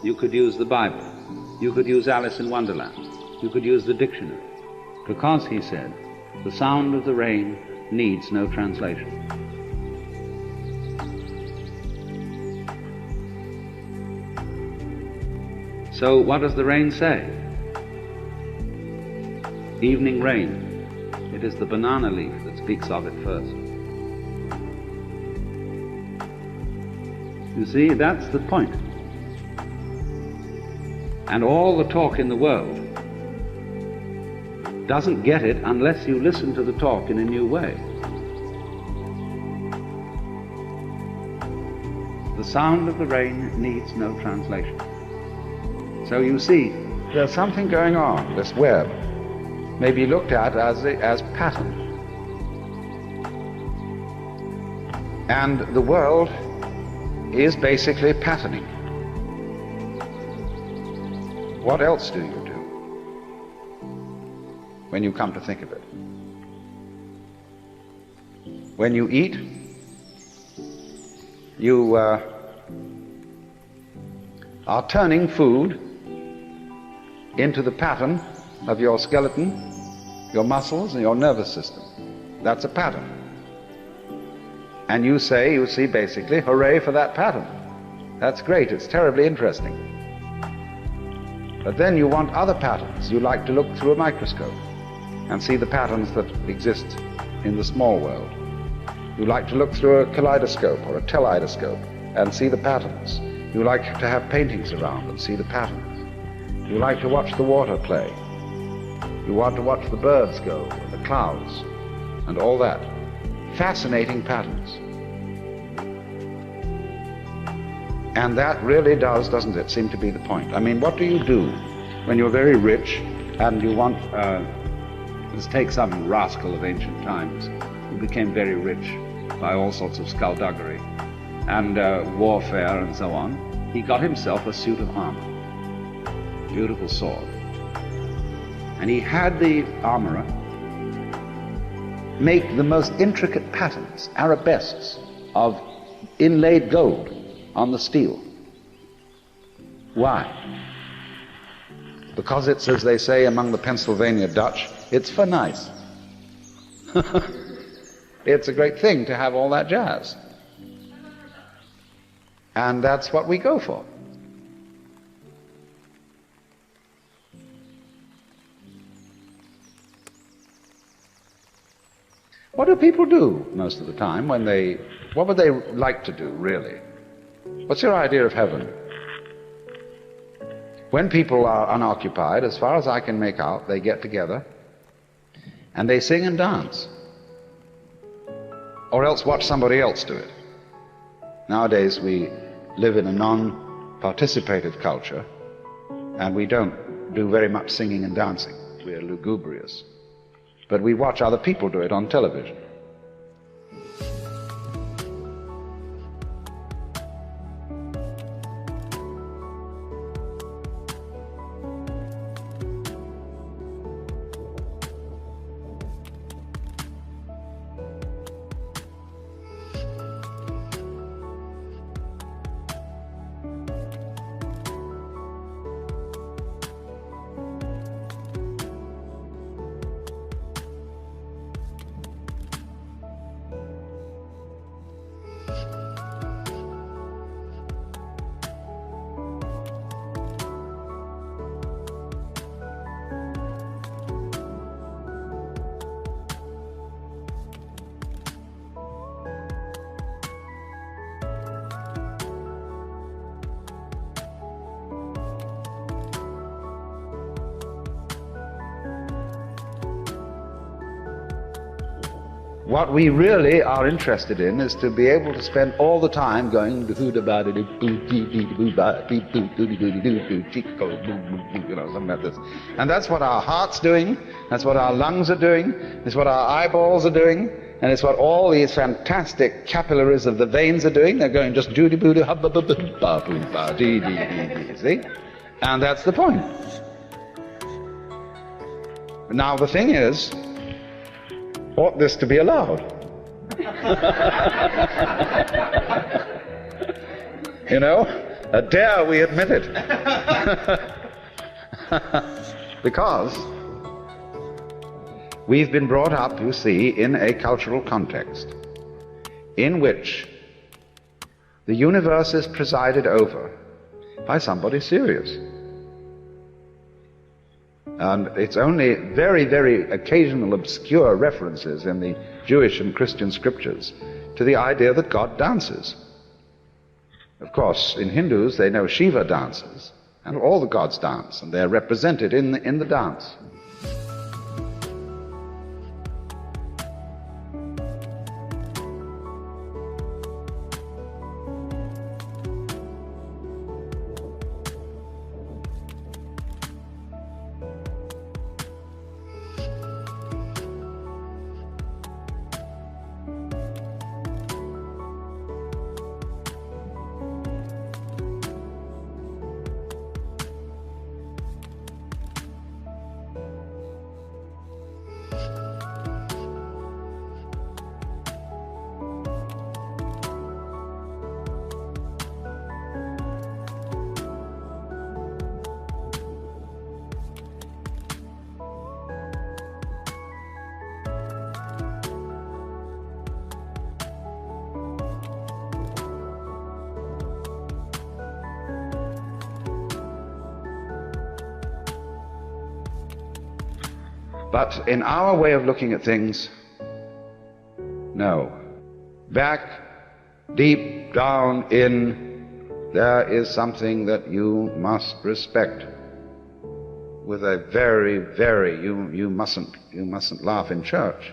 You could use the Bible. You could use Alice in Wonderland. You could use the dictionary. Because, he said, the sound of the rain needs no translation. So what does the rain say? Evening rain. It is the banana leaf that speaks of it first. You see, that's the point. And all the talk in the world doesn't get it unless you listen to the talk in a new way. The sound of the rain needs no translation. So you see, there's something going on. This web may be looked at as pattern. And the world is basically patterning. What else do you do when you come to think of it? When you eat, you are turning food into the pattern of your skeleton, your muscles, and your nervous system. That's a pattern. And you say, you see, basically, hooray for that pattern. That's great, it's terribly interesting. But then you want other patterns. You like to look through a microscope and see the patterns that exist in the small world. You like to look through a kaleidoscope or a teleidoscope and see the patterns. You like to have paintings around and see the patterns. You like to watch the water play. You want to watch the birds go, and the clouds, and all that. Fascinating patterns. And that really does, doesn't it, seem to be the point. I mean, what do you do when you're very rich and you want, let's take some rascal of ancient times who became very rich by all sorts of skullduggery. and warfare and so on, he got himself a suit of armor, beautiful sword. And he had the armorer make the most intricate patterns, arabesques, of inlaid gold on the steel. Why? Because it's, as they say among the Pennsylvania Dutch, it's for nice. It's a great thing to have all that jazz. And that's what we go for. What do people do most of the time when what would they like to do, really? What's your idea of heaven? When people are unoccupied, as far as I can make out, they get together and they sing and dance. Or else watch somebody else do it. Nowadays we live in a non-participative culture and we don't do very much singing and dancing. We're lugubrious. But we watch other people do it on television. What we really are interested in is to be able to spend all the time going, you know, something like this. And that's what our heart's doing, that's what our lungs are doing, it's what our eyeballs are doing, and it's what all these fantastic capillaries of the veins are doing. They're going just see? And that's the point. Now the thing is, ought this to be allowed? You know, dare we admit it? Because we've been brought up, you see, in a cultural context in which the universe is presided over by somebody serious. And it's only very, very occasional obscure references in the Jewish and Christian scriptures to the idea that God dances. Of course, in Hindus, they know Shiva dances, and all the gods dance, and they're represented in the dance. But in our way of looking at things, no. Back, deep down in, there is something that you must respect. With a you mustn't laugh in church.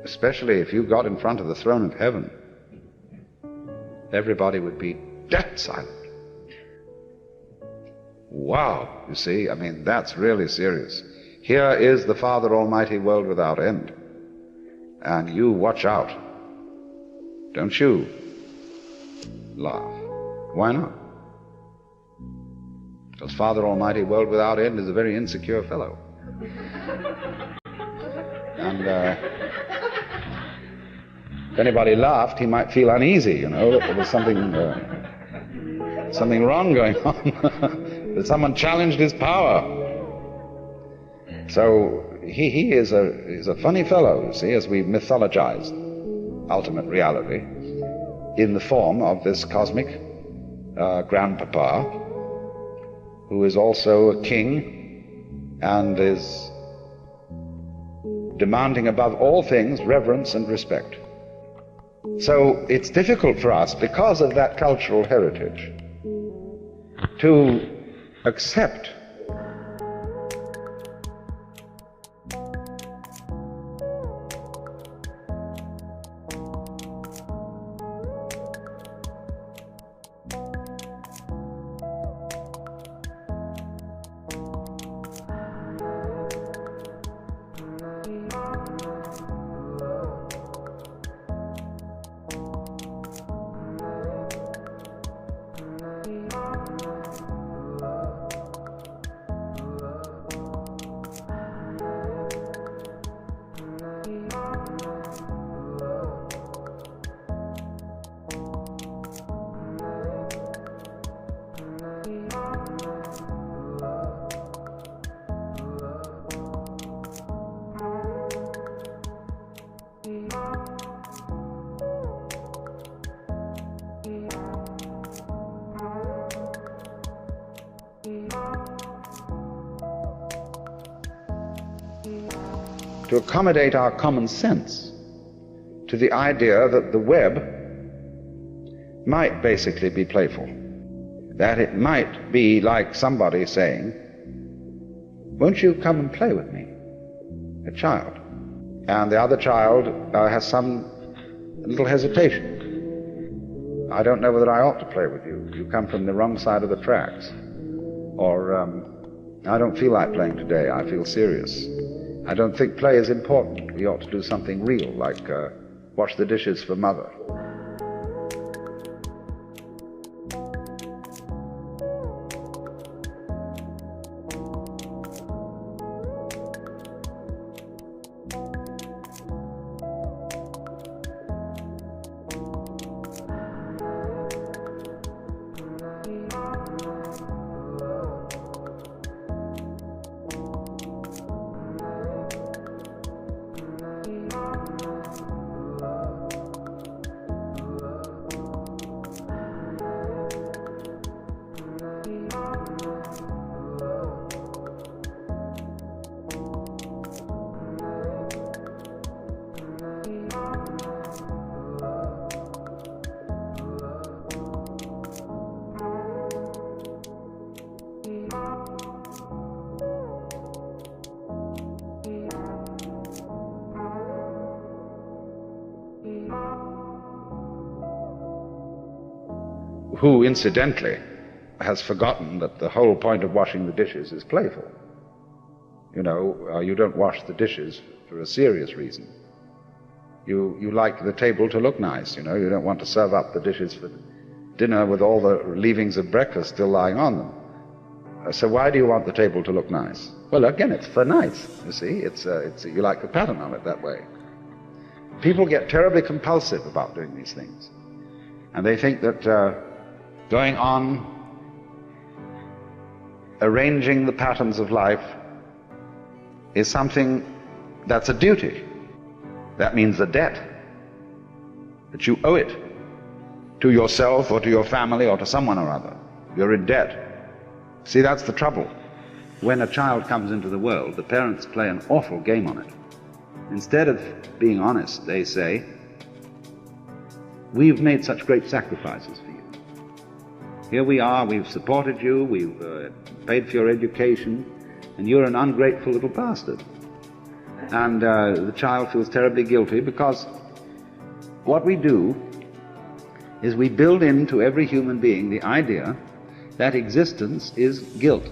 Especially if you got in front of the throne of heaven. Everybody would be dead silent. Wow, you see, I mean, that's really serious. Here is the Father Almighty, world without end. And you watch out. Don't you? laugh. Why not? Because Father Almighty, world without end, is a very insecure fellow. And if anybody laughed, he might feel uneasy, you know, that there was something wrong going on, that someone challenged his power. So he is a funny fellow, you see, as we mythologize ultimate reality in the form of this cosmic grandpapa, who is also a king and is demanding above all things reverence and respect. So it's difficult for us, because of that cultural heritage, to accept to accommodate our common sense to the idea that the web might basically be playful, that it might be like somebody saying, "Won't you come and play with me?" A child. And the other child has some little hesitation. "I don't know whether I ought to play with you. You come from the wrong side of the tracks." Or, "I don't feel like playing today. I feel serious. I don't think play is important. We ought to do something real, like wash the dishes for Mother." Who, incidentally, has forgotten that the whole point of washing the dishes is playful. You know, you don't wash the dishes for a serious reason. You like the table to look nice, you know. You don't want to serve up the dishes for dinner with all the leavings of breakfast still lying on them. So why do you want the table to look nice? Well, again, it's for nice, you see. You like the pattern of it that way. People get terribly compulsive about doing these things. And they think that going on arranging the patterns of life is something that's a duty. That means a debt, that you owe it to yourself or to your family or to someone or other. You're in debt. See, that's the trouble. When a child comes into the world, the parents play an awful game on it. Instead of being honest, they say, "We've made such great sacrifices for you. Here we are, we've supported you, we've paid for your education, and you're an ungrateful little bastard." And the child feels terribly guilty, because what we do is we build into every human being the idea that existence is guilt.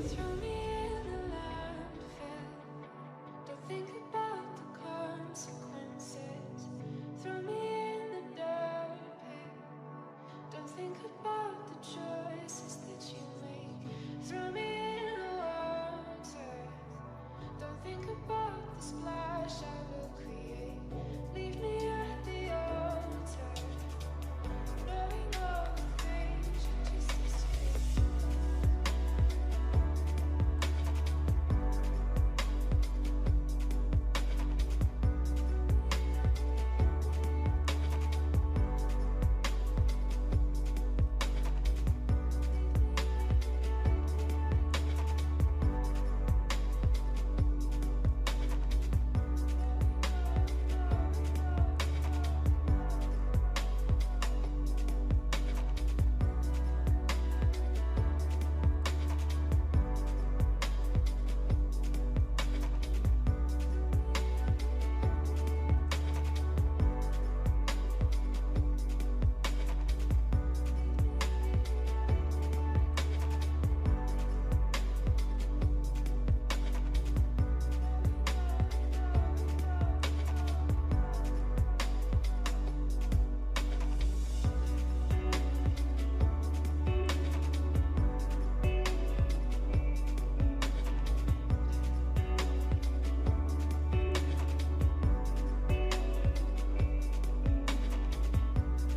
Think about the choices that you make. Throw me in the water. Don't think about the splash I will create. Leave me at the altar, knowing all the things you just escaped.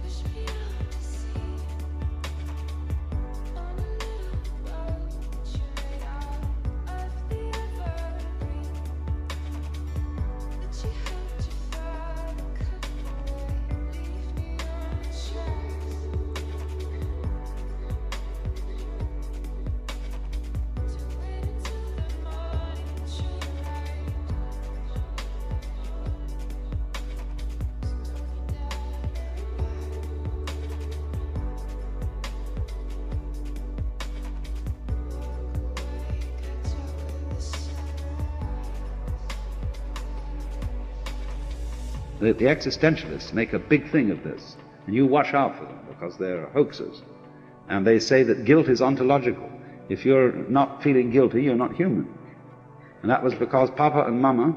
Push me out to sea on a little boat you made out of the evergreen that you helped your father cut away. Leave me on the tracks to wait until the morning train arrives. So don't you dare look back. Walk away, catch up with the sunrise. The existentialists make a big thing of this, and you watch out for them because they're hoaxers. And they say that guilt is ontological. If you're not feeling guilty, you're not human. And that was because Papa and Mama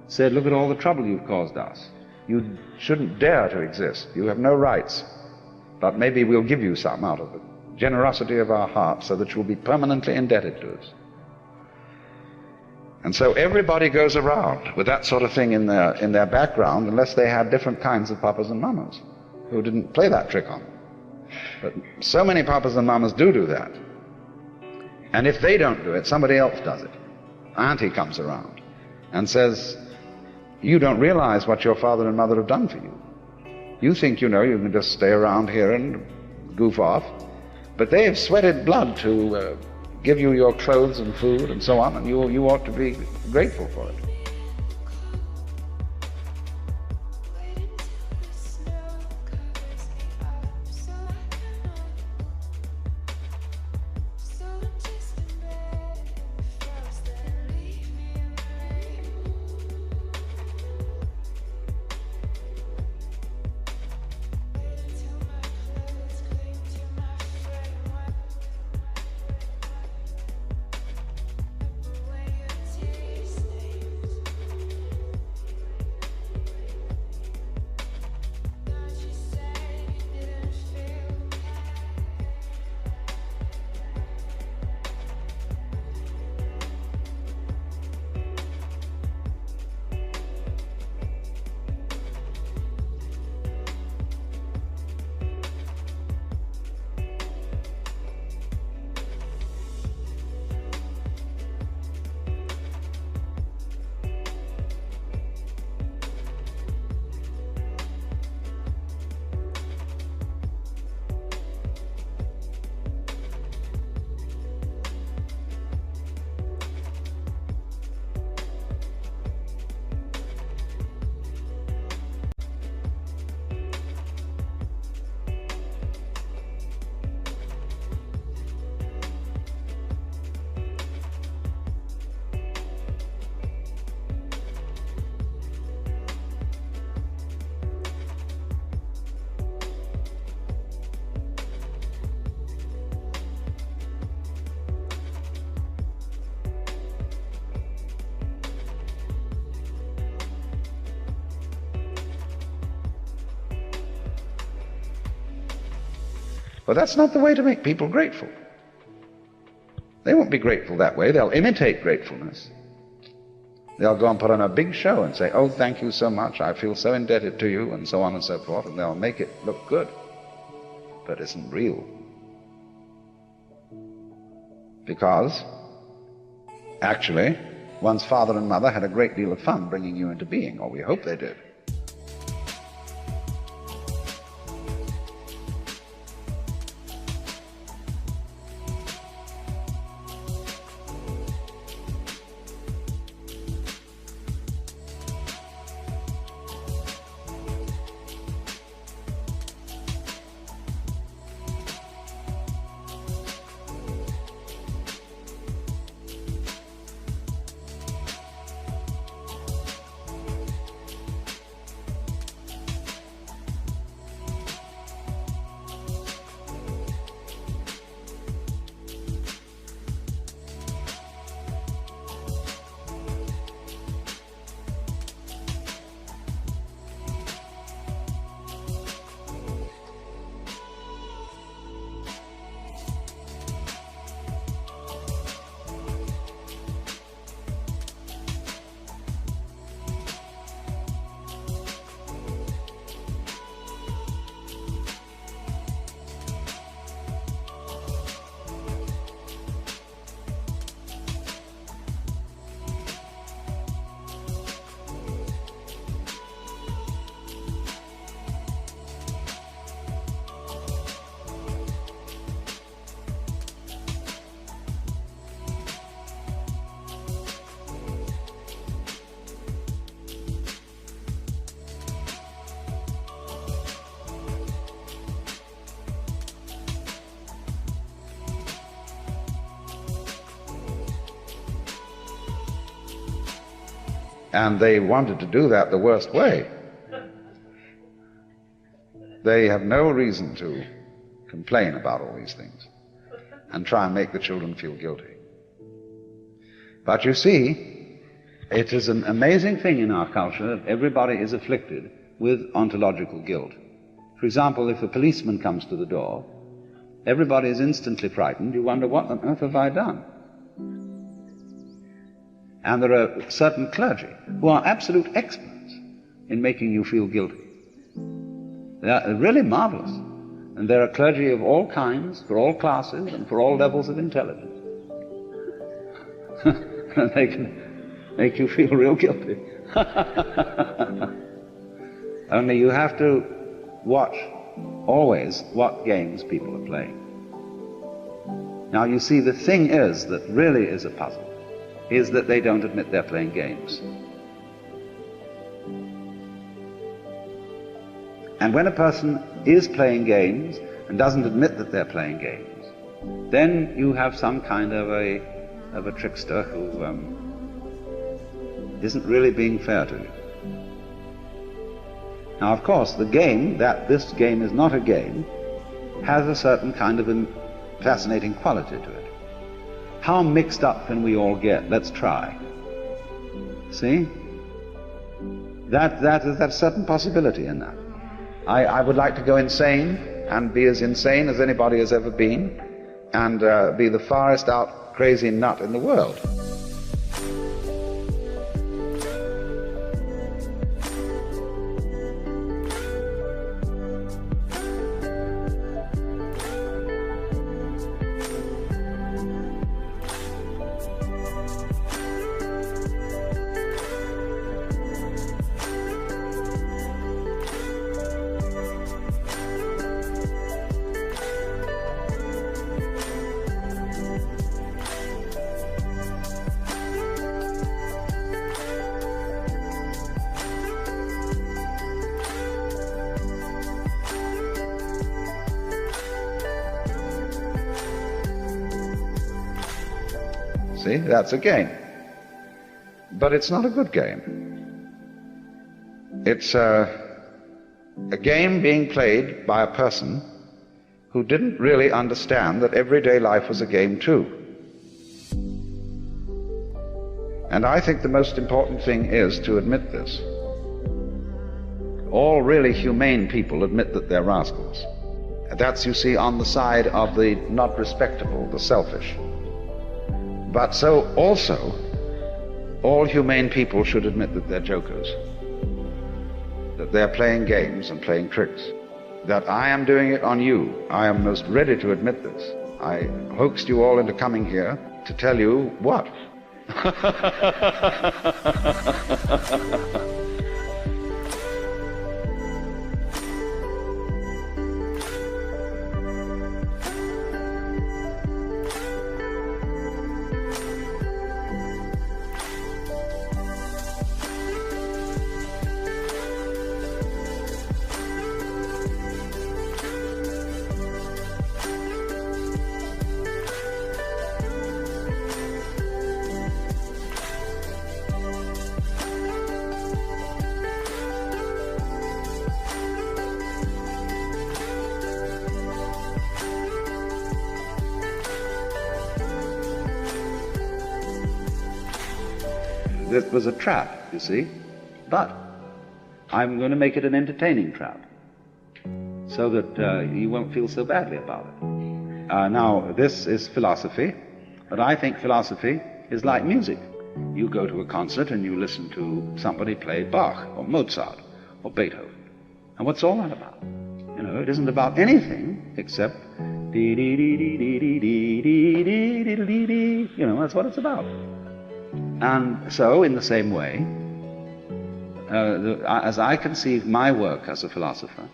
said, look at all the trouble you've caused us. You shouldn't dare to exist. You have no rights. But maybe we'll give you some out of the generosity of our hearts so that you'll be permanently indebted to us. And so everybody goes around with that sort of thing in their background, unless they had different kinds of papas and mamas who didn't play that trick on them. But so many papas and mamas do that. And if they don't do it, somebody else does it. Auntie comes around and says, you don't realize what your father and mother have done for you. You think, you can just stay around here and goof off. But they have sweated blood to give you your clothes and food and so on, and you ought to be grateful for it. Wait until the snow covers me up so I cannot. So I'm just in bed in the frost, then leave me in the rain. Wait until my clothes cling to my frame. Wipe away your tear stains. But that's not the way to make people grateful. They won't be grateful that way. They'll imitate gratefulness. They'll go and put on a big show and say, oh, thank you so much, I feel so indebted to you, and so on and so forth, and they'll make it look good. But it isn't real. Because, actually, one's father and mother had a great deal of fun bringing you into being, or we hope they did. And they wanted to do that the worst way. They have no reason to complain about all these things and try and make the children feel guilty. But you see, it is an amazing thing in our culture that everybody is afflicted with ontological guilt. For example, if a policeman comes to the door, everybody is instantly frightened. You wonder, what on earth have I done? And there are certain clergy who are absolute experts in making you feel guilty. They are really marvelous. And there are clergy of all kinds, for all classes, and for all levels of intelligence. And they can make you feel real guilty. Only you have to watch always what games people are playing. Now you see, the thing is that really is a puzzle is that they don't admit they're playing games. And when a person is playing games and doesn't admit that they're playing games, then you have some kind of a trickster who isn't really being fair to you. Now, of course, the game, that this game is not a game, has a certain kind of a fascinating quality to it. How mixed up can we all get? Let's try. See? That's a certain possibility in that. I would like to go insane and be as insane as anybody has ever been and be the farthest out crazy nut in the world. See, that's a game. But it's not a good game. It's a game being played by a person who didn't really understand that everyday life was a game too. And I think the most important thing is to admit this. All really humane people admit that they're rascals. That's, you see, on the side of the not respectable, the selfish. But so also, all humane people should admit that they're jokers, that they're playing games and playing tricks, that I am doing it on you. I am most ready to admit this. I hoaxed you all into coming here to tell you what? This was a trap, you see, but I'm going to make it an entertaining trap so that you won't feel so badly about it. Now, this is philosophy, but I think philosophy is like music. You go to a concert and you listen to somebody play Bach or Mozart or Beethoven. And what's all that about? You know, it isn't about anything except dee-dee-dee-dee-dee-dee-dee-dee-dee-dee-dee. You know, that's what it's about. And so, in the same way, as I conceive my work as a philosopher,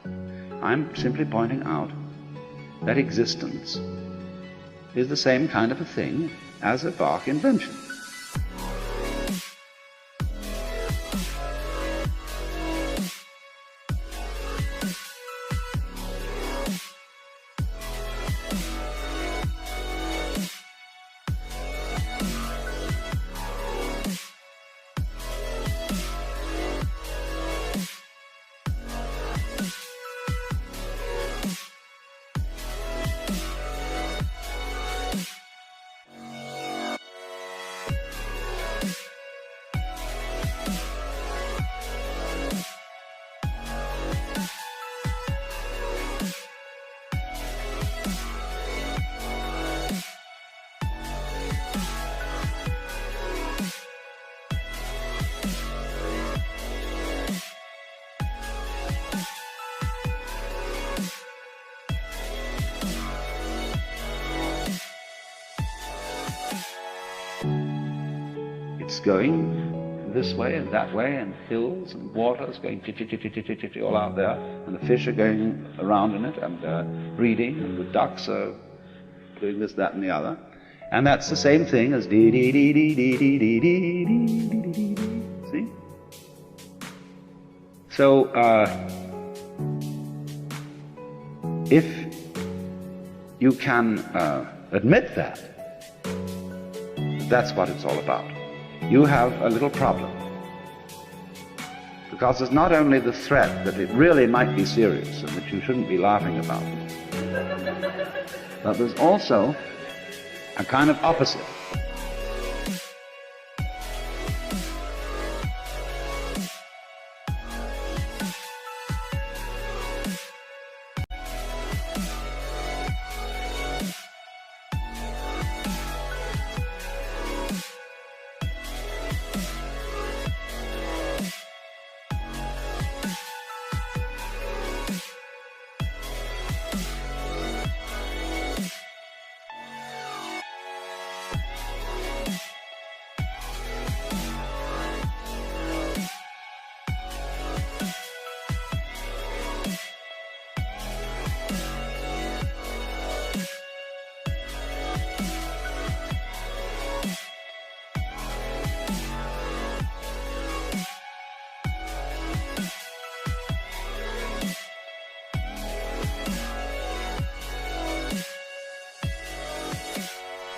I'm simply pointing out that existence is the same kind of a thing as a Bach invention. It's going this way and that way, and hills and waters going all out there, and the fish are going around in it and breeding, and the ducks are doing this, that, and the other. And that's the same thing as dee dee dee dee dee dee dee dee dee dee dee dee. See? So if you can admit that, that's what it's all about, you have a little problem. Because there's not only the threat that it really might be serious and that you shouldn't be laughing about it, but there's also a kind of opposite.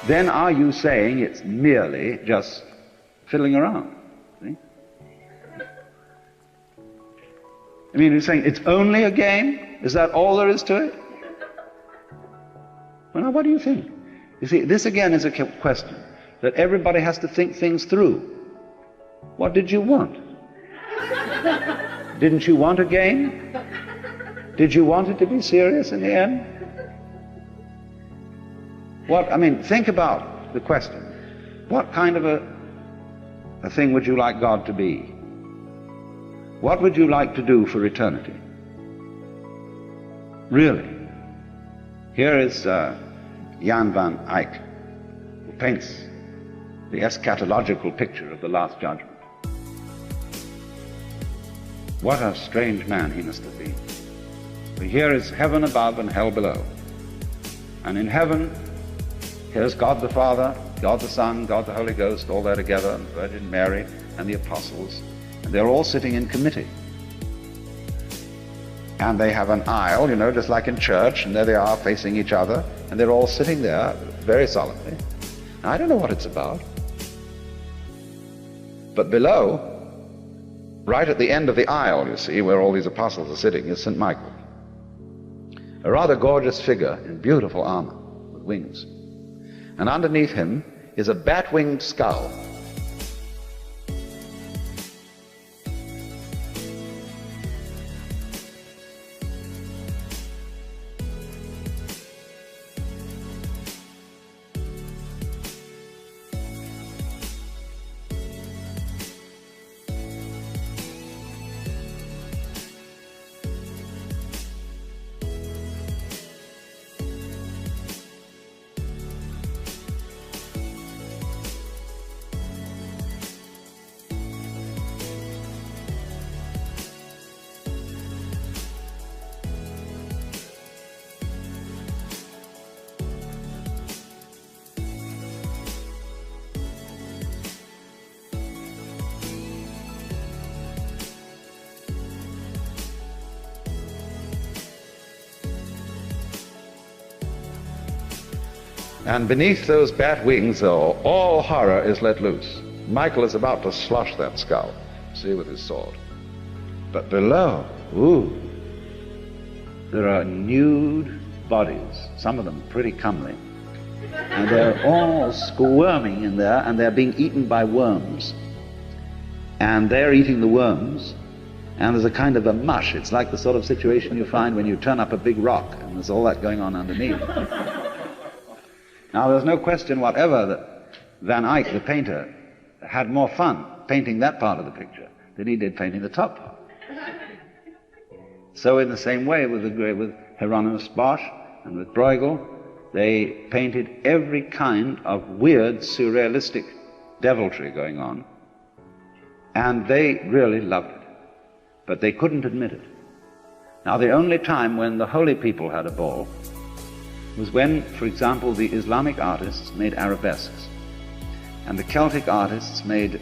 Then are you saying it's merely just fiddling around? See? I mean, you're saying it's only a game? Is that all there is to it? Well, now, what do you think? You see, this again is a question that everybody has to think things through. What did you want? Didn't you want a game? Did you want it to be serious in the end? Think about the question. What kind of a thing would you like God to be? What would you like to do for eternity? Really? Here is Jan van Eyck, who paints the eschatological picture of the Last Judgment. What a strange man he must have been. For here is heaven above and hell below. And in heaven, here's God the Father, God the Son, God the Holy Ghost, all there together, and Virgin Mary and the apostles. And they're all sitting in committee. And they have an aisle, just like in church, and there they are facing each other, and they're all sitting there very solemnly. Now, I don't know what it's about. But below, right at the end of the aisle, you see, where all these apostles are sitting, is St. Michael. A rather gorgeous figure in beautiful armor with wings. And underneath him is a bat-winged skull. And beneath those bat wings, though, all horror is let loose. Michael is about to slush that skull, see, with his sword. But below, there are nude bodies, some of them pretty comely. And they're all squirming in there, and they're being eaten by worms. And they're eating the worms, and there's a kind of a mush. It's like the sort of situation you find when you turn up a big rock, and there's all that going on underneath. Now, there's no question whatever that Van Eyck, the painter, had more fun painting that part of the picture than he did painting the top part. So in the same way with Hieronymus Bosch and with Bruegel, they painted every kind of weird, surrealistic deviltry going on, and they really loved it. But they couldn't admit it. Now, the only time when the holy people had a ball was when, for example, the Islamic artists made arabesques, and the Celtic artists made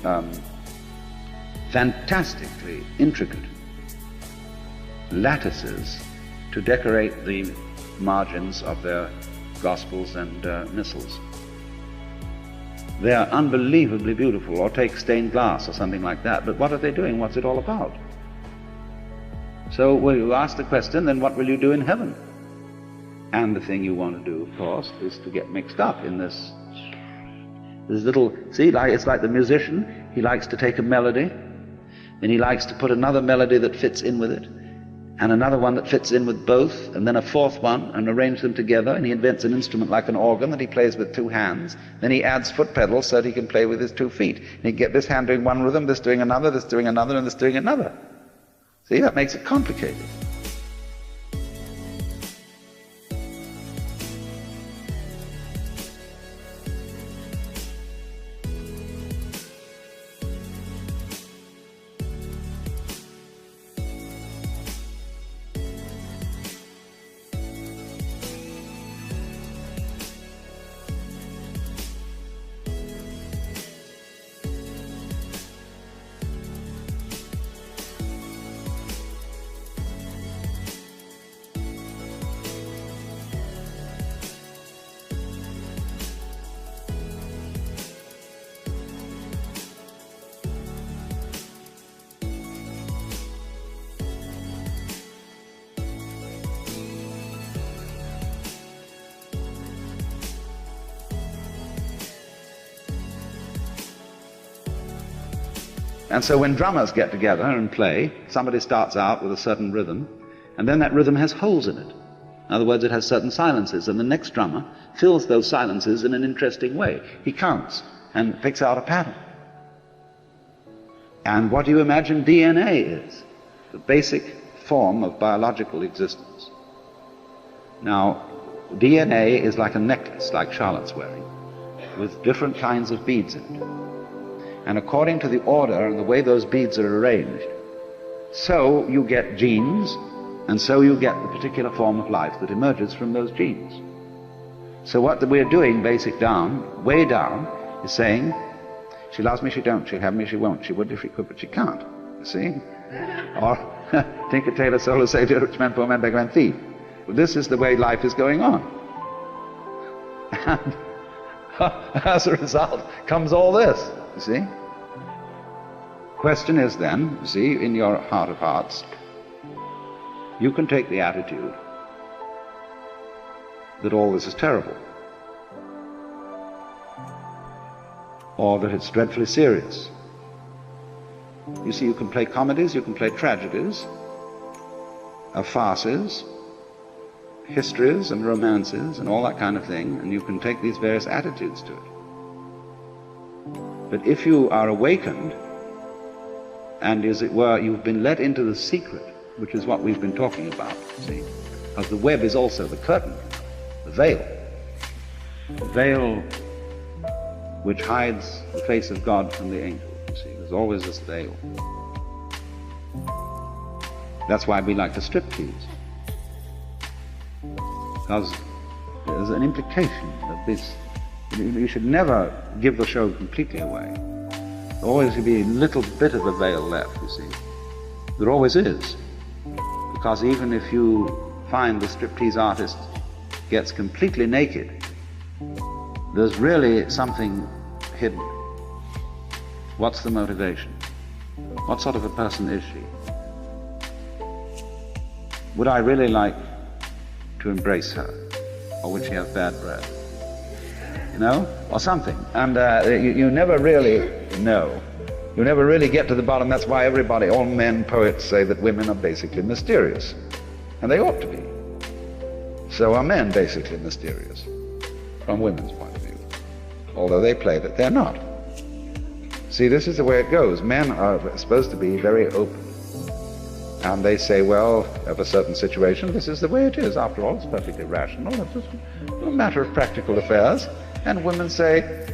fantastically intricate lattices to decorate the margins of their Gospels and missals. They are unbelievably beautiful, or take stained glass or something like that, but what are they doing? What's it all about? So well, you ask the question, then what will you do in heaven? And the thing you want to do, of course, is to get mixed up in this little, see, it's like the musician. He likes to take a melody, then he likes to put another melody that fits in with it, and another one that fits in with both, and then a fourth one, and arrange them together, and he invents an instrument like an organ that he plays with two hands. Then he adds foot pedals so that he can play with his 2 feet. And he get this hand doing one rhythm, this doing another, this doing another, and this doing another. See, that makes it complicated. And so when drummers get together and play, somebody starts out with a certain rhythm, And then that rhythm has holes in it. In other words, it has certain silences, and the next drummer fills those silences in an interesting way. He counts and picks out a pattern. And what do you imagine DNA is? The basic form of biological existence. Now, DNA is like a necklace, like Charlotte's wearing, with different kinds of beads in it. And according to the order and the way those beads are arranged, so you get genes, and so you get the particular form of life that emerges from those genes. So what we're doing, basic down, way down, is saying, she loves me, she don't, she'll have me, she won't, she would if she could, but she can't, you see? Or, Tinker, Tailor, Solar, Savior, Rich Man, Poor Man, Beggar Man, Thief. Well, this is the way life is going on. And as a result comes all this, you see? Question is then, you see, in your heart of hearts, you can take the attitude that all this is terrible, or that it's dreadfully serious. You see, you can play comedies, you can play tragedies, farces, histories and romances and all that kind of thing, and you can take these various attitudes to it. But if you are awakened, and as it were, you've been let into the secret, which is what we've been talking about, see, because the web is also the curtain, the veil which hides the face of God from the angel. You see, there's always this veil. That's why we like to striptease, because there's an implication of this. You should never give the show completely away. There always should be a little bit of a veil left, you see. There always is. Because even if you find the striptease artist gets completely naked, there's really something hidden. What's the motivation? What sort of a person is she? Would I really like to embrace her? Or would she have bad breath? You know? Or something. And you never really know. You never really get to the bottom. That's why everybody, all men poets, say that women are basically mysterious. And they ought to be. So are men basically mysterious, from women's point of view. Although they play that they're not. See, this is the way it goes. Men are supposed to be very open. And they say, well, of a certain situation, this is the way it is. After all, it's perfectly rational. It's just a matter of practical affairs. And women say,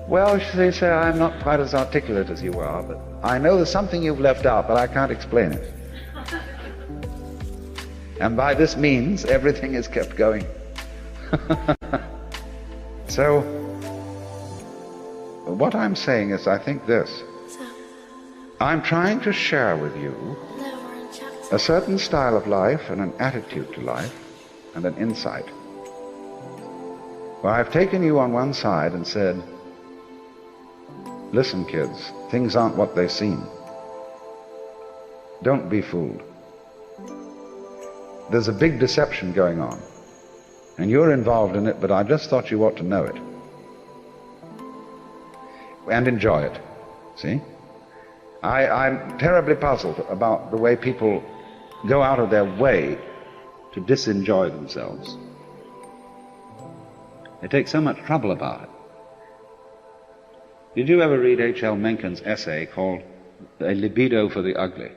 well, they say, I'm not quite as articulate as you are, but I know there's something you've left out, but I can't explain it. And by this means, everything is kept going. So, what I'm saying is, I think this. I'm trying to share with you a certain style of life and an attitude to life and an insight. Well, I've taken you on one side and said, listen, kids, things aren't what they seem. Don't be fooled. There's a big deception going on, and you're involved in it, but I just thought you ought to know it. And enjoy it, see? I'm terribly puzzled about the way people go out of their way to disenjoy themselves. They take so much trouble about it. Did you ever read H.L. Mencken's essay called A Libido for the Ugly?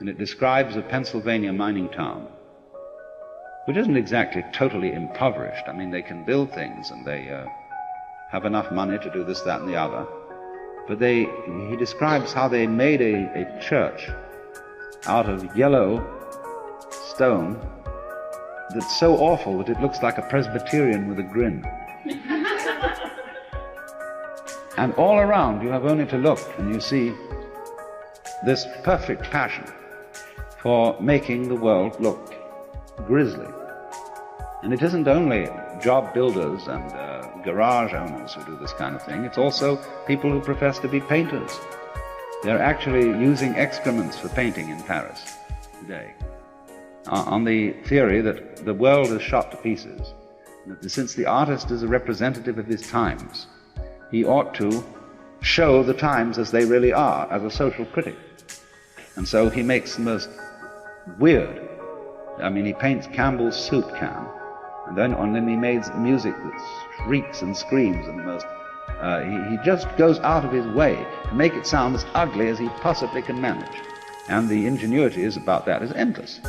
And it describes a Pennsylvania mining town, which isn't exactly totally impoverished. I mean, they can build things and they have enough money to do this, that, and the other. But he describes how they made a church out of yellow stone that's so awful that it looks like a Presbyterian with a grin. And all around you have only to look and you see this perfect passion for making the world look grisly. And it isn't only job builders and garage owners who do this kind of thing, it's also people who profess to be painters. They're actually using excrements for painting in Paris today, on the theory that the world is shot to pieces, that since the artist is a representative of his times, he ought to show the times as they really are, as a social critic. And so he makes the most weird. I mean, he paints Campbell's soup can, and then he makes music that shrieks and screams and the most. He just goes out of his way to make it sound as ugly as he possibly can manage. And the ingenuity about that is endless.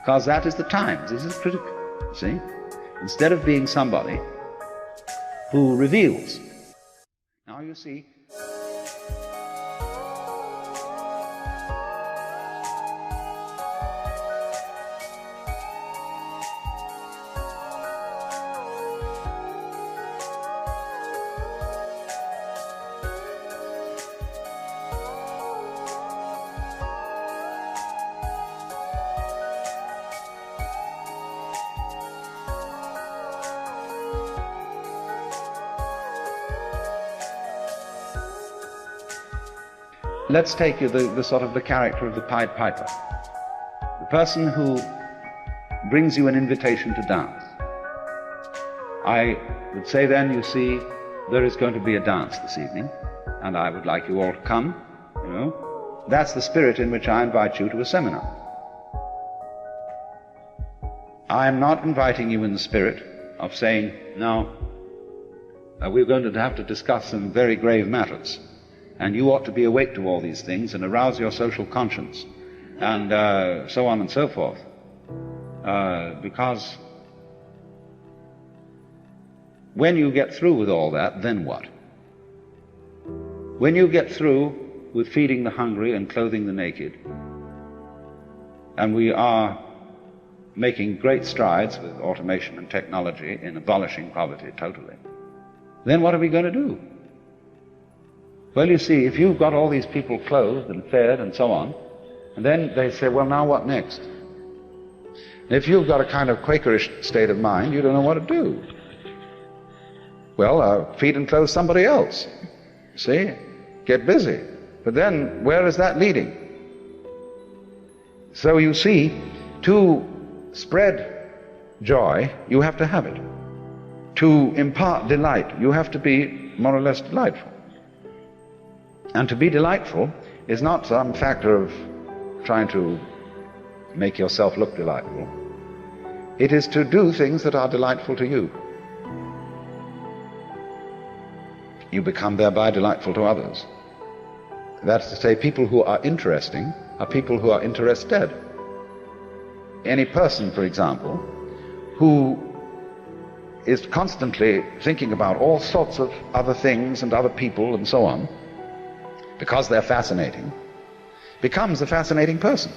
Because that is the Times. This is critical, you see? Instead of being somebody who reveals. Now you see, let's take you the sort of the character of the Pied Piper, the person who brings you an invitation to dance. I would say then, you see, there is going to be a dance this evening, and I would like you all to come, you know. That's the spirit in which I invite you to a seminar. I am not inviting you in the spirit of saying, now, we're going to have to discuss some very grave matters, and you ought to be awake to all these things and arouse your social conscience, and so on and so forth. Because when you get through with all that, then what? When you get through with feeding the hungry and clothing the naked, and we are making great strides with automation and technology in abolishing poverty totally, then what are we going to do? Well, you see, if you've got all these people clothed and fed and so on, and then they say, well, now what next? If you've got a kind of Quakerish state of mind, you don't know what to do. Well, feed and clothe somebody else. See? Get busy. But then, where is that leading? So you see, to spread joy, you have to have it. To impart delight, you have to be more or less delightful. And to be delightful is not some factor of trying to make yourself look delightful. It is to do things that are delightful to you. You become thereby delightful to others. That is to say, people who are interesting are people who are interested. Any person, for example, who is constantly thinking about all sorts of other things and other people and so on, because they're fascinating, becomes a fascinating person.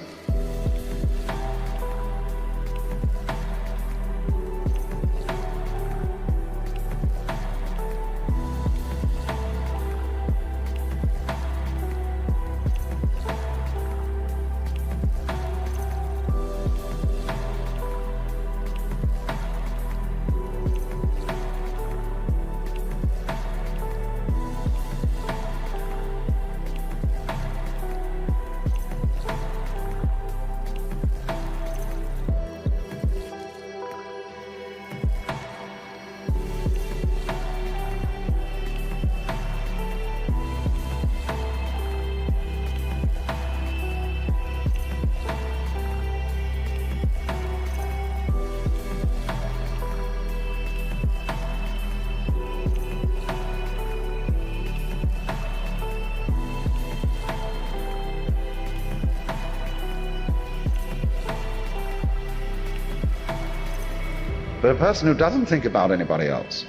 But a person who doesn't think about anybody else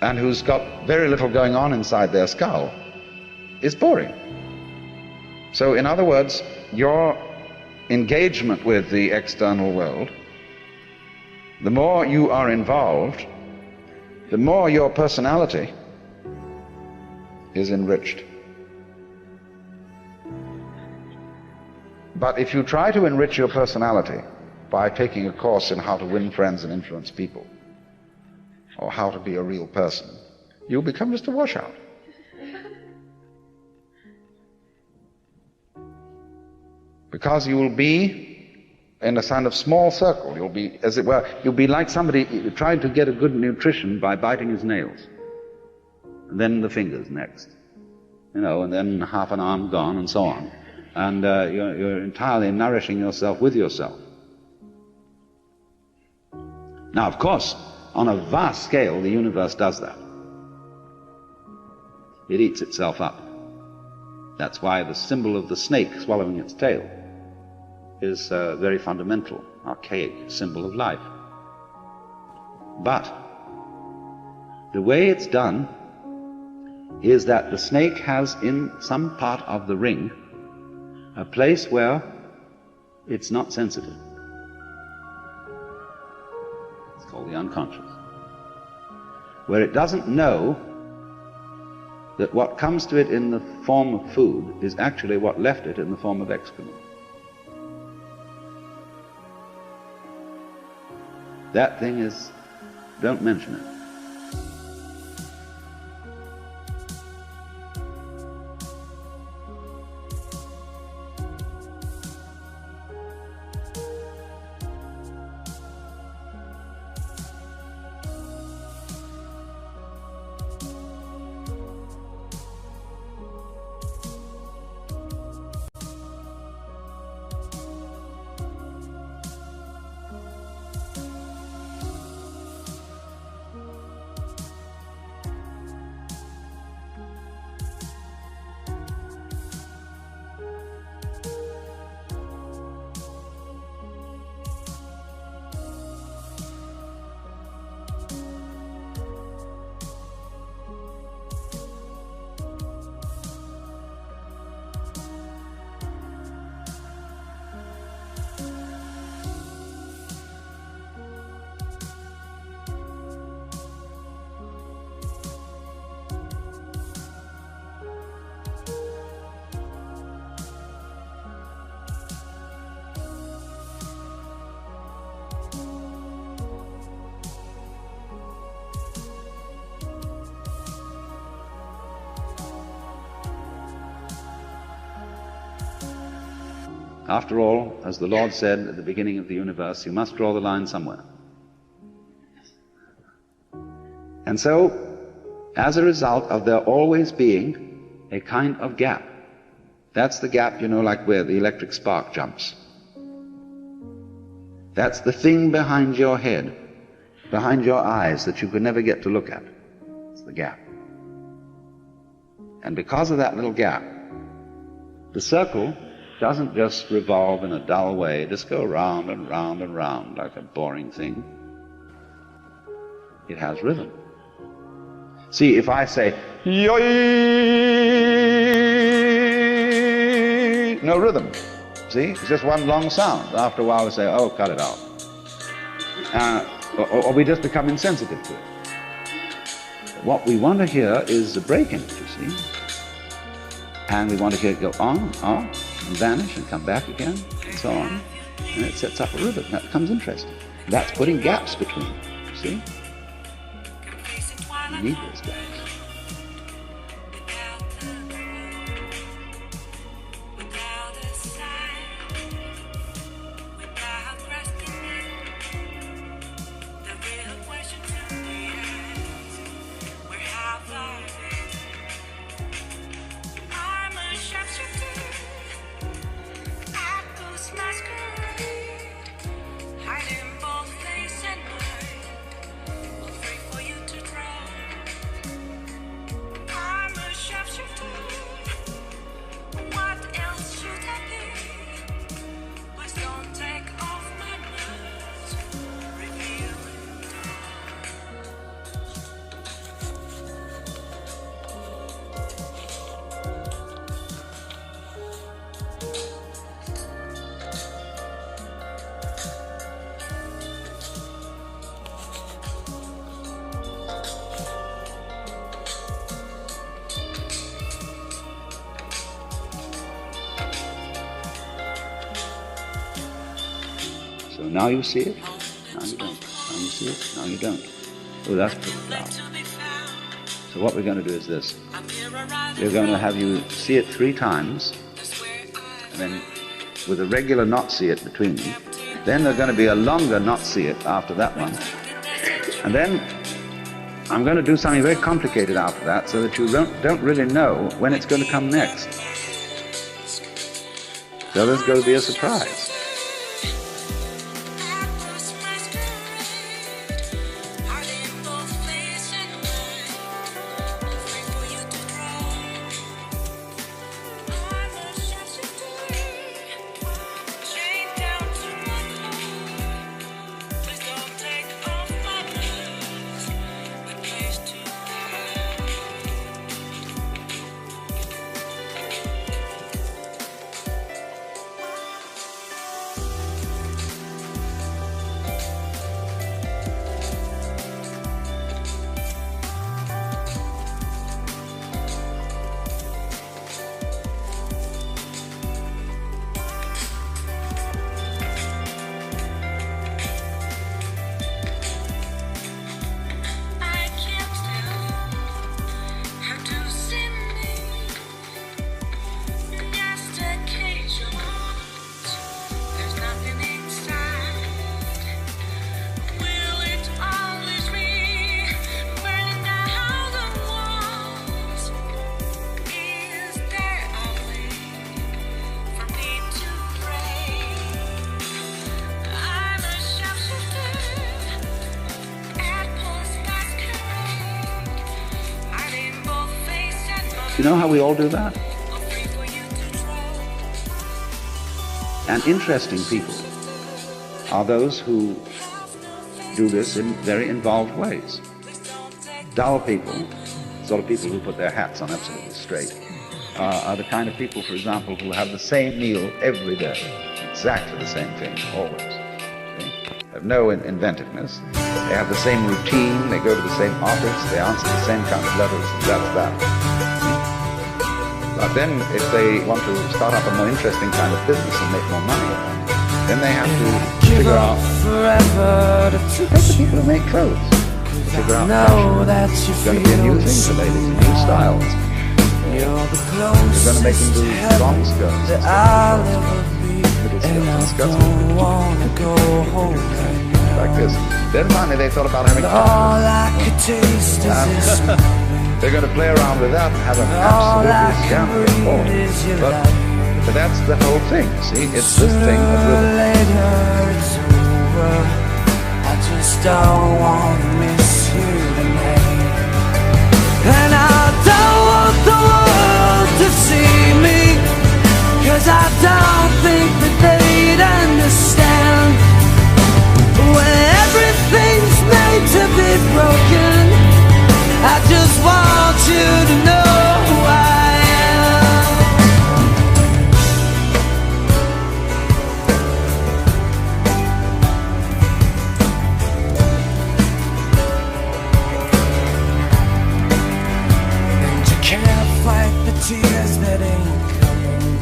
and who's got very little going on inside their skull is boring. So in other words, your engagement with the external world, the more you are involved, the more your personality is enriched. But if you try to enrich your personality by taking a course in how to win friends and influence people, or how to be a real person, you'll become just a washout. Because you will be in a kind of small circle. You'll be, as it were, you'll be like somebody trying to get a good nutrition by biting his nails. And then the fingers next. You know, and then half an arm gone and so on. And you're entirely nourishing yourself with yourself. Now, of course, on a vast scale, the universe does that. It eats itself up. That's why the symbol of the snake swallowing its tail is a very fundamental, archaic symbol of life. But the way it's done is that the snake has in some part of the ring a place where it's not sensitive. It's called the unconscious. Where it doesn't know that what comes to it in the form of food is actually what left it in the form of excrement. That thing is, don't mention it. After all, as the Lord said at the beginning of the universe, you must draw the line somewhere. And so, as a result of there always being a kind of gap, that's the gap, you know, like where the electric spark jumps. That's the thing behind your head, behind your eyes that you could never get to look at. It's the gap. And because of that little gap, the circle doesn't just revolve in a dull way, just go round and round and round like a boring thing. It has rhythm. See, if I say, yoy, no rhythm. See, it's just one long sound. After a while we say, oh, cut it out. Or we just become insensitive to it. What we want to hear is a break in it, you see. And we want to hear it go on, and vanish, and come back again, and so on. And it sets up a rhythm. That becomes interesting. That's putting gaps between, you see? You need those gaps. So now you see it, now you don't. Now you see it, now you don't. Oh, that's pretty loud. So what we're going to do is this. We're going to have you see it 3 times, and then with a regular not see it between them. Then there's going to be a longer not see it after that one. And then I'm going to do something very complicated after that so that you don't really know when it's going to come next. So there's going to be a surprise. You know how we all do that? And interesting people are those who do this in very involved ways. Dull people, sort of people who put their hats on absolutely straight, are the kind of people, for example, who have the same meal every day, exactly the same thing, always. See? Have no inventiveness. They have the same routine, they go to the same office, they answer the same kind of letters, and that's that. But then if they want to start up a more interesting kind of business and make more money, then they have to figure out take the people who make clothes, figure out fashion. It's going to be a new thing for ladies, new styles. You're going to make them do long skirts instead of middle skirts and skirts. Like this. Then finally they thought about having they're going to play around with that and have an absolutely scandalous form. But that's the whole thing, see? It's this thing that will... I just don't want to miss you tonight. And I don't want the world to see me, 'cause I don't think that they'd understand. When everything's made to be broken, I just want you to know who I am. And you can't fight the tears that ain't coming,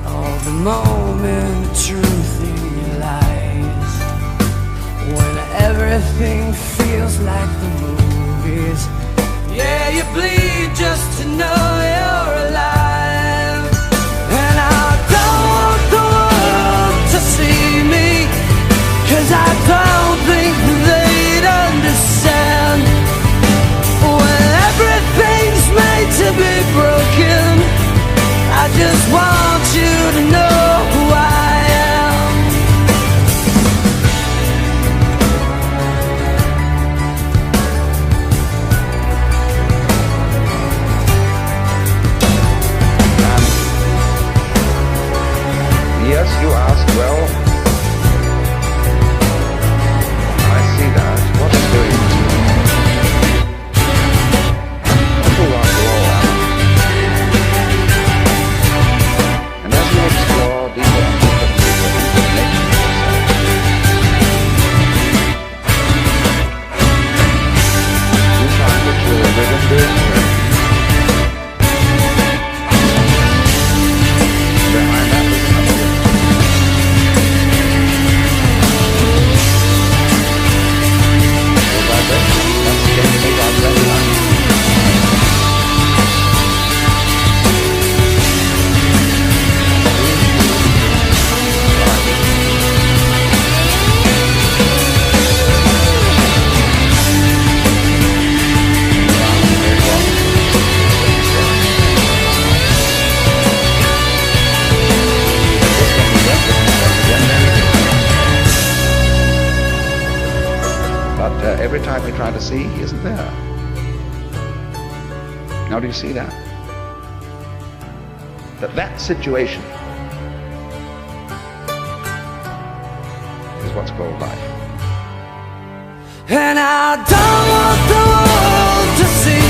all the moment of truth in your lies. When everything feels like the movies, yeah, you bleed just to know you're alive. And I don't want the world to see me, 'cause I don't think they'd understand. When everything's made to be broken, I just want you to know who I am. every time we try to see, he isn't there. Now, do you see that? That situation is what's called life. And I don't want the world to see